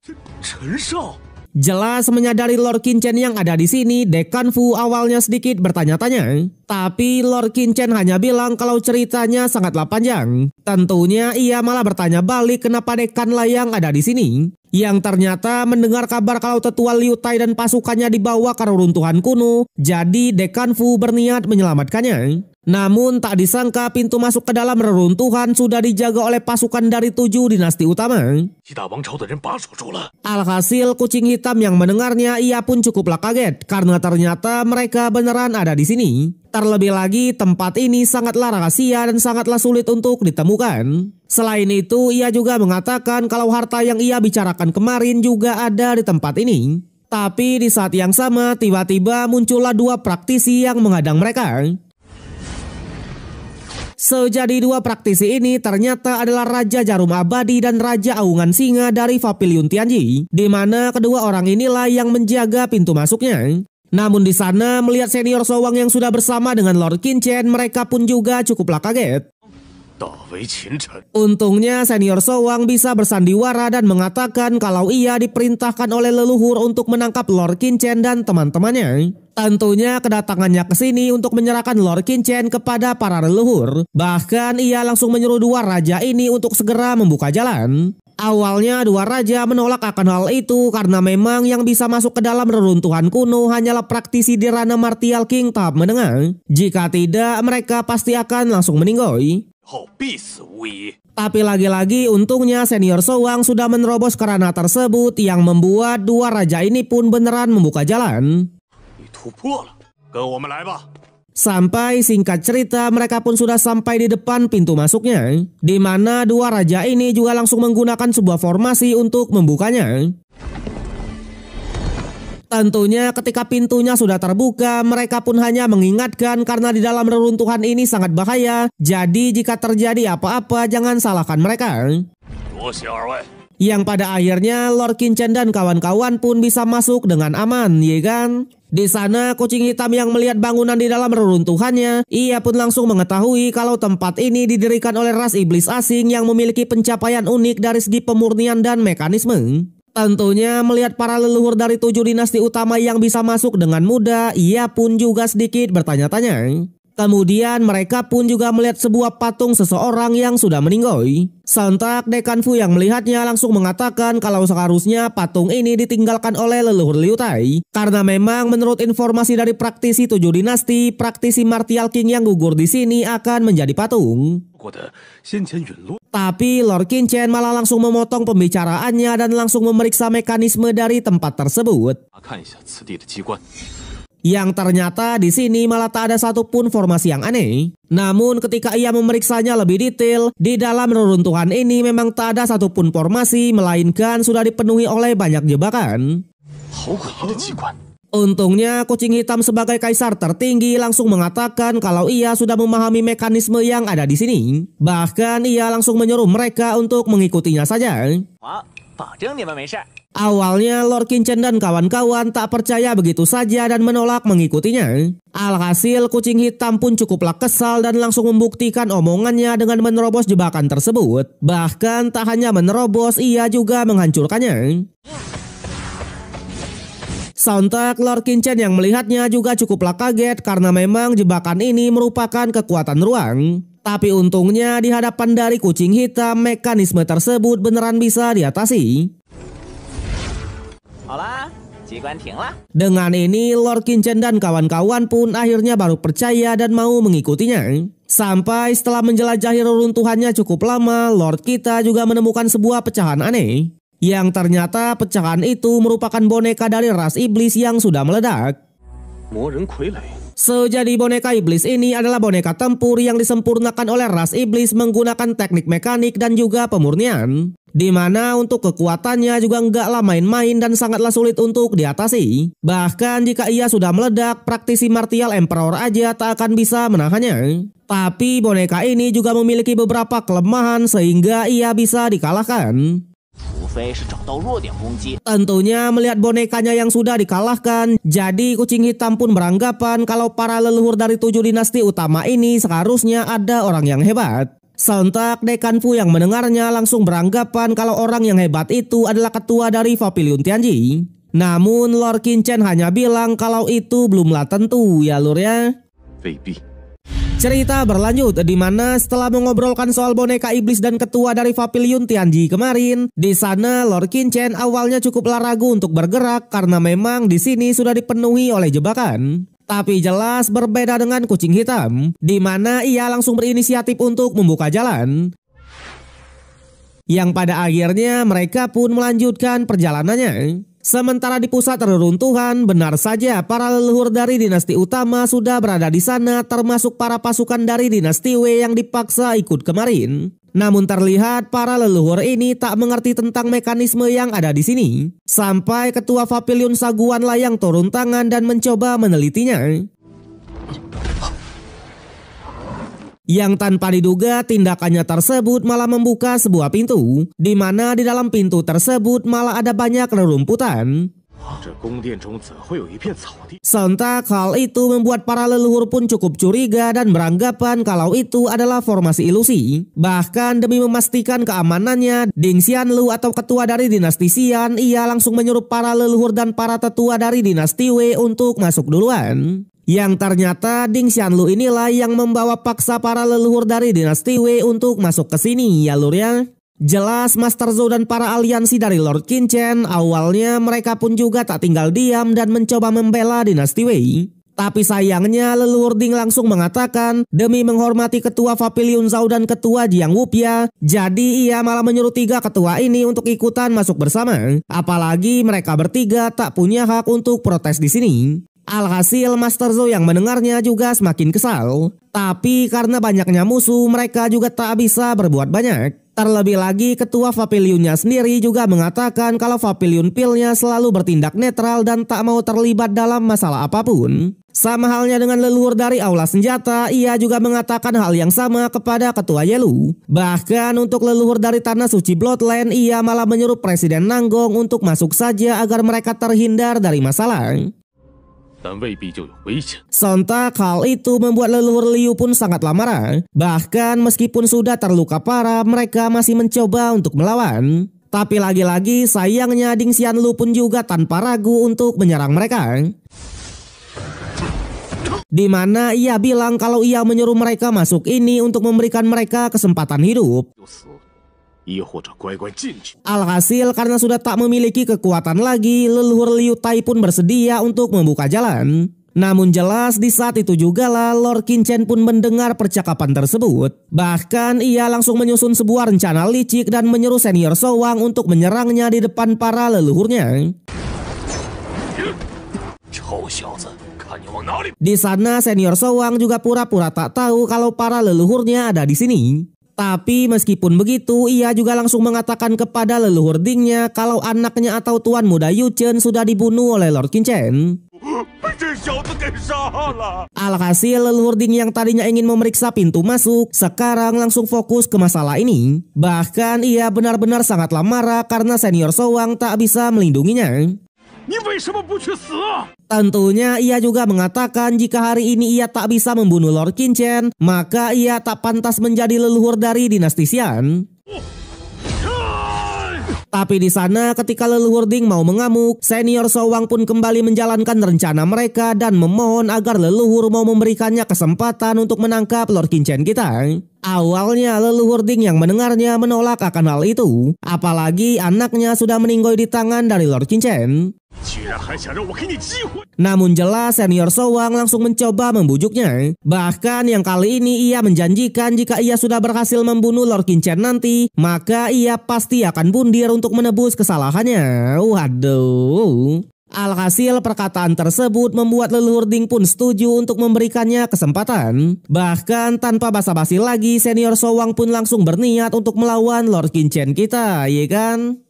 Jelas menyadari Lord Qinchen yang ada di sini, Dekan Fu awalnya sedikit bertanya-tanya. Tapi Lord Qinchen hanya bilang kalau ceritanya sangatlah panjang. Tentunya ia malah bertanya balik kenapa Dekan lah yang ada di sini. Yang ternyata mendengar kabar kalau tetua Liu Tai dan pasukannya dibawa ke reruntuhan kuno, jadi Dekan Fu berniat menyelamatkannya. Namun tak disangka pintu masuk ke dalam reruntuhan sudah dijaga oleh pasukan dari 7 dinasti utama. Alhasil kucing hitam yang mendengarnya ia pun cukuplah kaget karena ternyata mereka beneran ada di sini. Terlebih lagi tempat ini sangatlah rahasia dan sangatlah sulit untuk ditemukan. Selain itu ia juga mengatakan kalau harta yang ia bicarakan kemarin juga ada di tempat ini. Tapi di saat yang sama tiba-tiba muncullah 2 praktisi yang menghadang mereka. Sejadi 2 praktisi ini ternyata adalah Raja Jarum Abadi dan Raja Aungan Singa dari Pavilion Tianji, di mana kedua orang inilah yang menjaga pintu masuknya. Namun di sana melihat senior Showang yang sudah bersama dengan Lord Qinchen, mereka pun juga cukuplah kaget. Untungnya senior Showang bisa bersandiwara dan mengatakan kalau ia diperintahkan oleh leluhur untuk menangkap Lord Qinchen dan teman-temannya. Tentunya kedatangannya ke sini untuk menyerahkan Lord Qinchen kepada para leluhur. Bahkan ia langsung menyuruh 2 raja ini untuk segera membuka jalan. Awalnya 2 raja menolak akan hal itu karena memang yang bisa masuk ke dalam reruntuhan kuno hanyalah praktisi di ranah Martial King tahap menengah. Jika tidak, mereka pasti akan langsung meninggoy. Tapi lagi-lagi untungnya senior Showang sudah menerobos ke ranah tersebut yang membuat 2 raja ini pun beneran membuka jalan. Sampai singkat cerita mereka pun sudah sampai di depan pintu masuknya, di mana 2 raja ini juga langsung menggunakan sebuah formasi untuk membukanya. Tentunya ketika pintunya sudah terbuka, mereka pun hanya mengingatkan karena di dalam reruntuhan ini sangat bahaya. Jadi jika terjadi apa-apa jangan salahkan mereka. Yang pada akhirnya Lord Qinchen dan kawan-kawan pun bisa masuk dengan aman, ya kan? Di sana kucing hitam yang melihat bangunan di dalam reruntuhannya, ia pun langsung mengetahui kalau tempat ini didirikan oleh ras iblis asing yang memiliki pencapaian unik dari segi pemurnian dan mekanisme. Tentunya melihat para leluhur dari 7 dinasti utama yang bisa masuk dengan mudah, ia pun juga sedikit bertanya-tanya. Kemudian mereka pun juga melihat sebuah patung seseorang yang sudah meninggal. Sontak Dekan Fu yang melihatnya langsung mengatakan kalau seharusnya patung ini ditinggalkan oleh leluhur Liu Tai. Karena memang menurut informasi dari praktisi 7 dinasti, praktisi Martial King yang gugur di sini akan menjadi patung. Tapi Lord Qinchen malah langsung memotong pembicaraannya dan langsung memeriksa mekanisme dari tempat tersebut. Yang ternyata di sini malah tak ada satupun formasi yang aneh. Namun ketika ia memeriksanya lebih detail, di dalam reruntuhan ini memang tak ada satupun formasi, melainkan sudah dipenuhi oleh banyak jebakan. Untungnya kucing hitam sebagai kaisar tertinggi langsung mengatakan kalau ia sudah memahami mekanisme yang ada di sini. Bahkan ia langsung menyuruh mereka untuk mengikutinya saja. Awalnya Lord Qinchen dan kawan-kawan tak percaya begitu saja dan menolak mengikutinya. Alhasil kucing hitam pun cukuplah kesal dan langsung membuktikan omongannya dengan menerobos jebakan tersebut. Bahkan tak hanya menerobos, ia juga menghancurkannya. Sontak Lord Qinchen yang melihatnya juga cukuplah kaget karena memang jebakan ini merupakan kekuatan ruang. Tapi untungnya di hadapan dari kucing hitam, mekanisme tersebut beneran bisa diatasi. Dengan ini Lord Qinchen dan kawan-kawan pun akhirnya baru percaya dan mau mengikutinya. Sampai setelah menjelajahi reruntuhannya cukup lama, Lord kita juga menemukan sebuah pecahan aneh. Yang ternyata pecahan itu merupakan boneka dari ras iblis yang sudah meledak. Jadi boneka iblis ini adalah boneka tempur yang disempurnakan oleh ras iblis menggunakan teknik mekanik dan juga pemurnian. Di mana untuk kekuatannya juga enggaklah main-main dan sangatlah sulit untuk diatasi. Bahkan jika ia sudah meledak, praktisi Martial Emperor aja tak akan bisa menahannya. Tapi boneka ini juga memiliki beberapa kelemahan sehingga ia bisa dikalahkan. Tentunya melihat bonekanya yang sudah dikalahkan, jadi kucing hitam pun beranggapan kalau para leluhur dari 7 dinasti utama ini seharusnya ada orang yang hebat. Sontak Dekan Fu yang mendengarnya langsung beranggapan kalau orang yang hebat itu adalah ketua dari Papiliun Tianji. Namun Lord Qinchen hanya bilang kalau itu belumlah tentu ya lur ya. Cerita berlanjut di mana setelah mengobrolkan soal boneka iblis dan ketua dari Papiliun Tianji kemarin, di sana Lord Qinchen awalnya cukuplah ragu untuk bergerak karena memang di sini sudah dipenuhi oleh jebakan. Tapi jelas berbeda dengan kucing hitam, di mana ia langsung berinisiatif untuk membuka jalan. Yang pada akhirnya mereka pun melanjutkan perjalanannya. Sementara di pusat reruntuhan, benar saja para leluhur dari dinasti utama sudah berada di sana, termasuk para pasukan dari dinasti Wei yang dipaksa ikut kemarin. Namun terlihat para leluhur ini tak mengerti tentang mekanisme yang ada di sini. Sampai ketua Papiliun Saguan lah yang turun tangan dan mencoba menelitinya. Yang tanpa diduga tindakannya tersebut malah membuka sebuah pintu, di mana di dalam pintu tersebut malah ada banyak rerumputan. Sontak hal itu membuat para leluhur pun cukup curiga dan beranggapan kalau itu adalah formasi ilusi. Bahkan demi memastikan keamanannya, Ding Xianlu atau ketua dari dinasti Xian, ia langsung menyuruh para leluhur dan para tetua dari dinasti Wei untuk masuk duluan. Yang ternyata Ding Xianlu inilah yang membawa paksa para leluhur dari dinasti Wei untuk masuk ke sini ya lur ya. Jelas Master Zhou dan para aliansi dari Lord Qinchen awalnya mereka pun juga tak tinggal diam dan mencoba membela dinasti Wei. Tapi sayangnya leluhur Ding langsung mengatakan demi menghormati ketua Papiliun Zhao dan ketua Jiang Wupia, jadi ia malah menyuruh 3 ketua ini untuk ikutan masuk bersama. Apalagi mereka bertiga tak punya hak untuk protes di sini. Alhasil Master Zhou yang mendengarnya juga semakin kesal. Tapi karena banyaknya musuh mereka juga tak bisa berbuat banyak. Terlebih lagi ketua Papilionnya sendiri juga mengatakan kalau Papilion Pilnya selalu bertindak netral dan tak mau terlibat dalam masalah apapun. Sama halnya dengan leluhur dari Aula Senjata, ia juga mengatakan hal yang sama kepada ketua Yelu. Bahkan untuk leluhur dari Tanah Suci Bloodline, ia malah menyuruh Presiden Nanggong untuk masuk saja agar mereka terhindar dari masalah. Sontak hal itu membuat leluhur Liu pun sangatlah marah. Bahkan meskipun sudah terluka parah, mereka masih mencoba untuk melawan. Tapi lagi-lagi sayangnya Ding Xianlu pun juga tanpa ragu untuk menyerang mereka. Di mana ia bilang kalau ia menyuruh mereka masuk ini untuk memberikan mereka kesempatan hidup. Alhasil karena sudah tak memiliki kekuatan lagi, leluhur Liu Tai pun bersedia untuk membuka jalan. Namun jelas di saat itu juga lah Lord Qin Chen pun mendengar percakapan tersebut. Bahkan ia langsung menyusun sebuah rencana licik dan menyuruh senior Showang untuk menyerangnya di depan para leluhurnya. Di sana senior Showang juga pura-pura tak tahu kalau para leluhurnya ada di sini. Tapi meskipun begitu, ia juga langsung mengatakan kepada leluhur Dingnya kalau anaknya atau tuan muda Yu Chen sudah dibunuh oleh Lord Qin Chen. Alhasil leluhur Ding yang tadinya ingin memeriksa pintu masuk, sekarang langsung fokus ke masalah ini. Bahkan ia benar-benar sangatlah marah karena senior Showang tak bisa melindunginya. Tentunya ia juga mengatakan jika hari ini ia tak bisa membunuh Lord Qin Chen, maka ia tak pantas menjadi leluhur dari dinasti Xian. Tapi di sana ketika leluhur Ding mau mengamuk, senior Showang pun kembali menjalankan rencana mereka dan memohon agar leluhur mau memberikannya kesempatan untuk menangkap Lord Qin Chen kita. Awalnya leluhur Ding yang mendengarnya menolak akan hal itu, apalagi anaknya sudah meninggoy di tangan dari Lord Qin Chen. Namun jelas senior Showang langsung mencoba membujuknya. Bahkan yang kali ini ia menjanjikan jika ia sudah berhasil membunuh Lord Qin Chen nanti, maka ia pasti akan bundir untuk menebus kesalahannya. Waduh. Alhasil perkataan tersebut membuat leluhur Ding pun setuju untuk memberikannya kesempatan. Bahkan tanpa basa-basi lagi, senior Showang pun langsung berniat untuk melawan Lord Qin Chen kita, iya kan?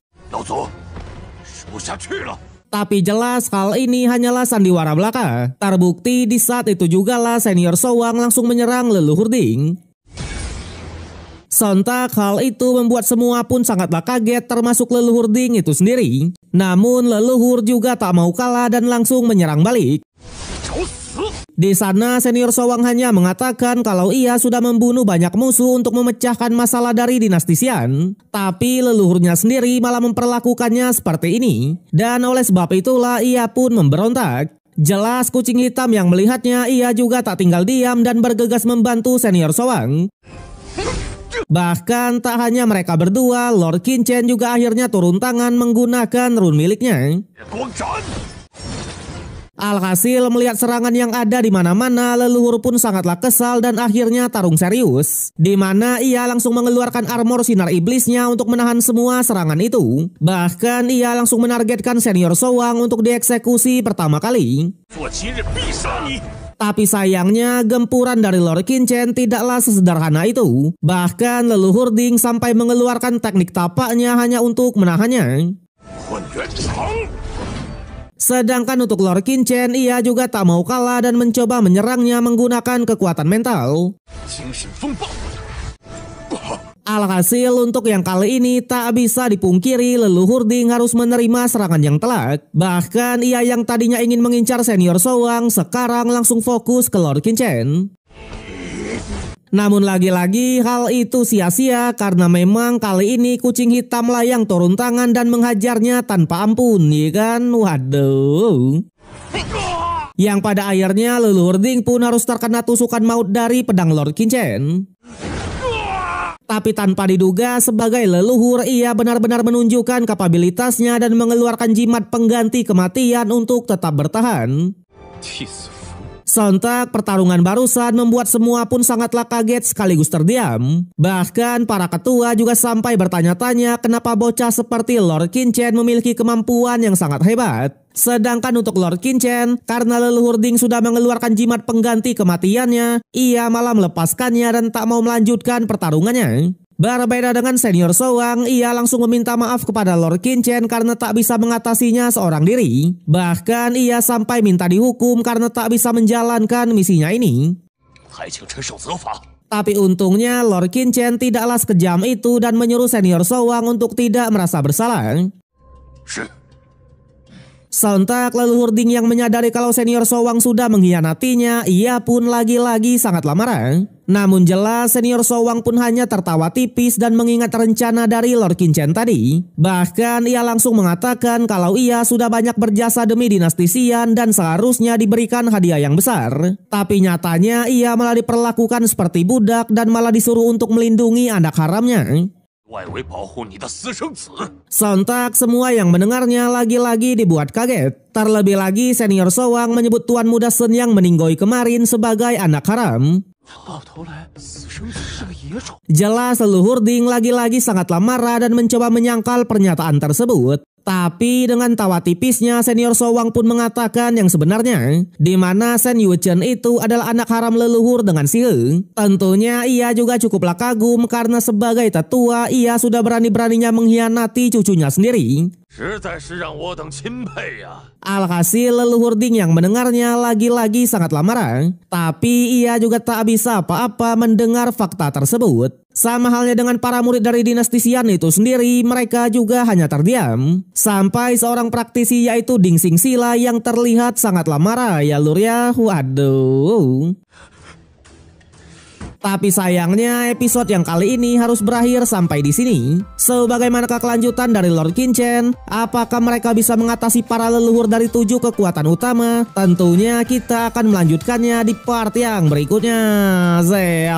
Tapi jelas hal ini hanyalah sandiwara belaka. Terbukti di saat itu juga lah senior Showang langsung menyerang leluhur Ding. Sontak hal itu membuat semua pun sangatlah kaget, termasuk leluhur Ding itu sendiri. Namun leluhur juga tak mau kalah dan langsung menyerang balik. Di sana senior Showang hanya mengatakan kalau ia sudah membunuh banyak musuh untuk memecahkan masalah dari dinasti Xian. Tapi leluhurnya sendiri malah memperlakukannya seperti ini. Dan oleh sebab itulah ia pun memberontak. Jelas kucing hitam yang melihatnya, ia juga tak tinggal diam dan bergegas membantu senior Showang. Bahkan tak hanya mereka berdua, Lord Qin Chen juga akhirnya turun tangan menggunakan rune miliknya. Alhasil melihat serangan yang ada di mana-mana, leluhur pun sangatlah kesal dan akhirnya tarung serius. Di mana ia langsung mengeluarkan armor sinar iblisnya untuk menahan semua serangan itu. Bahkan ia langsung menargetkan senior Showang untuk dieksekusi pertama kali. Tapi sayangnya gempuran dari Lord Qin Chen tidaklah sesederhana itu. Bahkan leluhur Ding sampai mengeluarkan teknik tapaknya hanya untuk menahannya. Sedangkan untuk Lord Qin Chen, ia juga tak mau kalah dan mencoba menyerangnya menggunakan kekuatan mental. Alhasil untuk yang kali ini tak bisa dipungkiri leluhur Ding harus menerima serangan yang telak. Bahkan ia yang tadinya ingin mengincar senior Showang sekarang langsung fokus ke Lord Qin Chen. Namun lagi-lagi hal itu sia-sia karena memang kali ini kucing hitamlah yang turun tangan dan menghajarnya tanpa ampun, ya kan? Waduh. Yang pada akhirnya leluhur Ding pun harus terkena tusukan maut dari pedang Lord Qin Chen. Tapi tanpa diduga sebagai leluhur ia benar-benar menunjukkan kapabilitasnya dan mengeluarkan jimat pengganti kematian untuk tetap bertahan. Sontak pertarungan barusan membuat semua pun sangatlah kaget sekaligus terdiam. Bahkan para ketua juga sampai bertanya-tanya kenapa bocah seperti Lord Qin Chen memiliki kemampuan yang sangat hebat. Sedangkan untuk Lord Qin Chen, karena leluhur Ding sudah mengeluarkan jimat pengganti kematiannya, ia malah melepaskannya dan tak mau melanjutkan pertarungannya. Berbeda dengan senior Soang, ia langsung meminta maaf kepada Lord Qinchen karena tak bisa mengatasinya seorang diri. Bahkan ia sampai minta dihukum karena tak bisa menjalankan misinya ini. Tapi untungnya Lord Qinchen tidaklah sekejam itu dan menyuruh senior Soang untuk tidak merasa bersalah. Sontak leluhur Ding yang menyadari kalau senior Soang sudah mengkhianatinya, ia pun lagi-lagi sangatlah marah. Namun jelas senior Soang pun hanya tertawa tipis dan mengingat rencana dari Lord Qinchen tadi. Bahkan ia langsung mengatakan kalau ia sudah banyak berjasa demi dinasti Xian dan seharusnya diberikan hadiah yang besar. Tapi nyatanya ia malah diperlakukan seperti budak dan malah disuruh untuk melindungi anak haramnya. Sontak semua yang mendengarnya lagi-lagi dibuat kaget. Terlebih lagi senior Soang menyebut Tuan Muda Sen yang meninggoy kemarin sebagai anak haram. Jelas leluhur Ding lagi-lagi sangatlah marah dan mencoba menyangkal pernyataan tersebut. Tapi dengan tawa tipisnya senior Soang pun mengatakan yang sebenarnya, di mana Shen Yuchen itu adalah anak haram leluhur dengan Si He. Tentunya ia juga cukuplah kagum karena sebagai tetua ia sudah berani-beraninya mengkhianati cucunya sendiri. Alhasil leluhur Ding yang mendengarnya lagi-lagi sangatlah marah. Tapi ia juga tak bisa apa-apa mendengar fakta tersebut. Sama halnya dengan para murid dari dinasti Xian itu sendiri, mereka juga hanya terdiam. Sampai seorang praktisi yaitu Ding Xingxila yang terlihat sangatlah marah ya lur ya. Waduh. Tapi sayangnya episode yang kali ini harus berakhir sampai di sini. So, bagaimanakah kelanjutan dari Lord Qinchen? Apakah mereka bisa mengatasi para leluhur dari 7 kekuatan utama? Tentunya kita akan melanjutkannya di part yang berikutnya. Zee,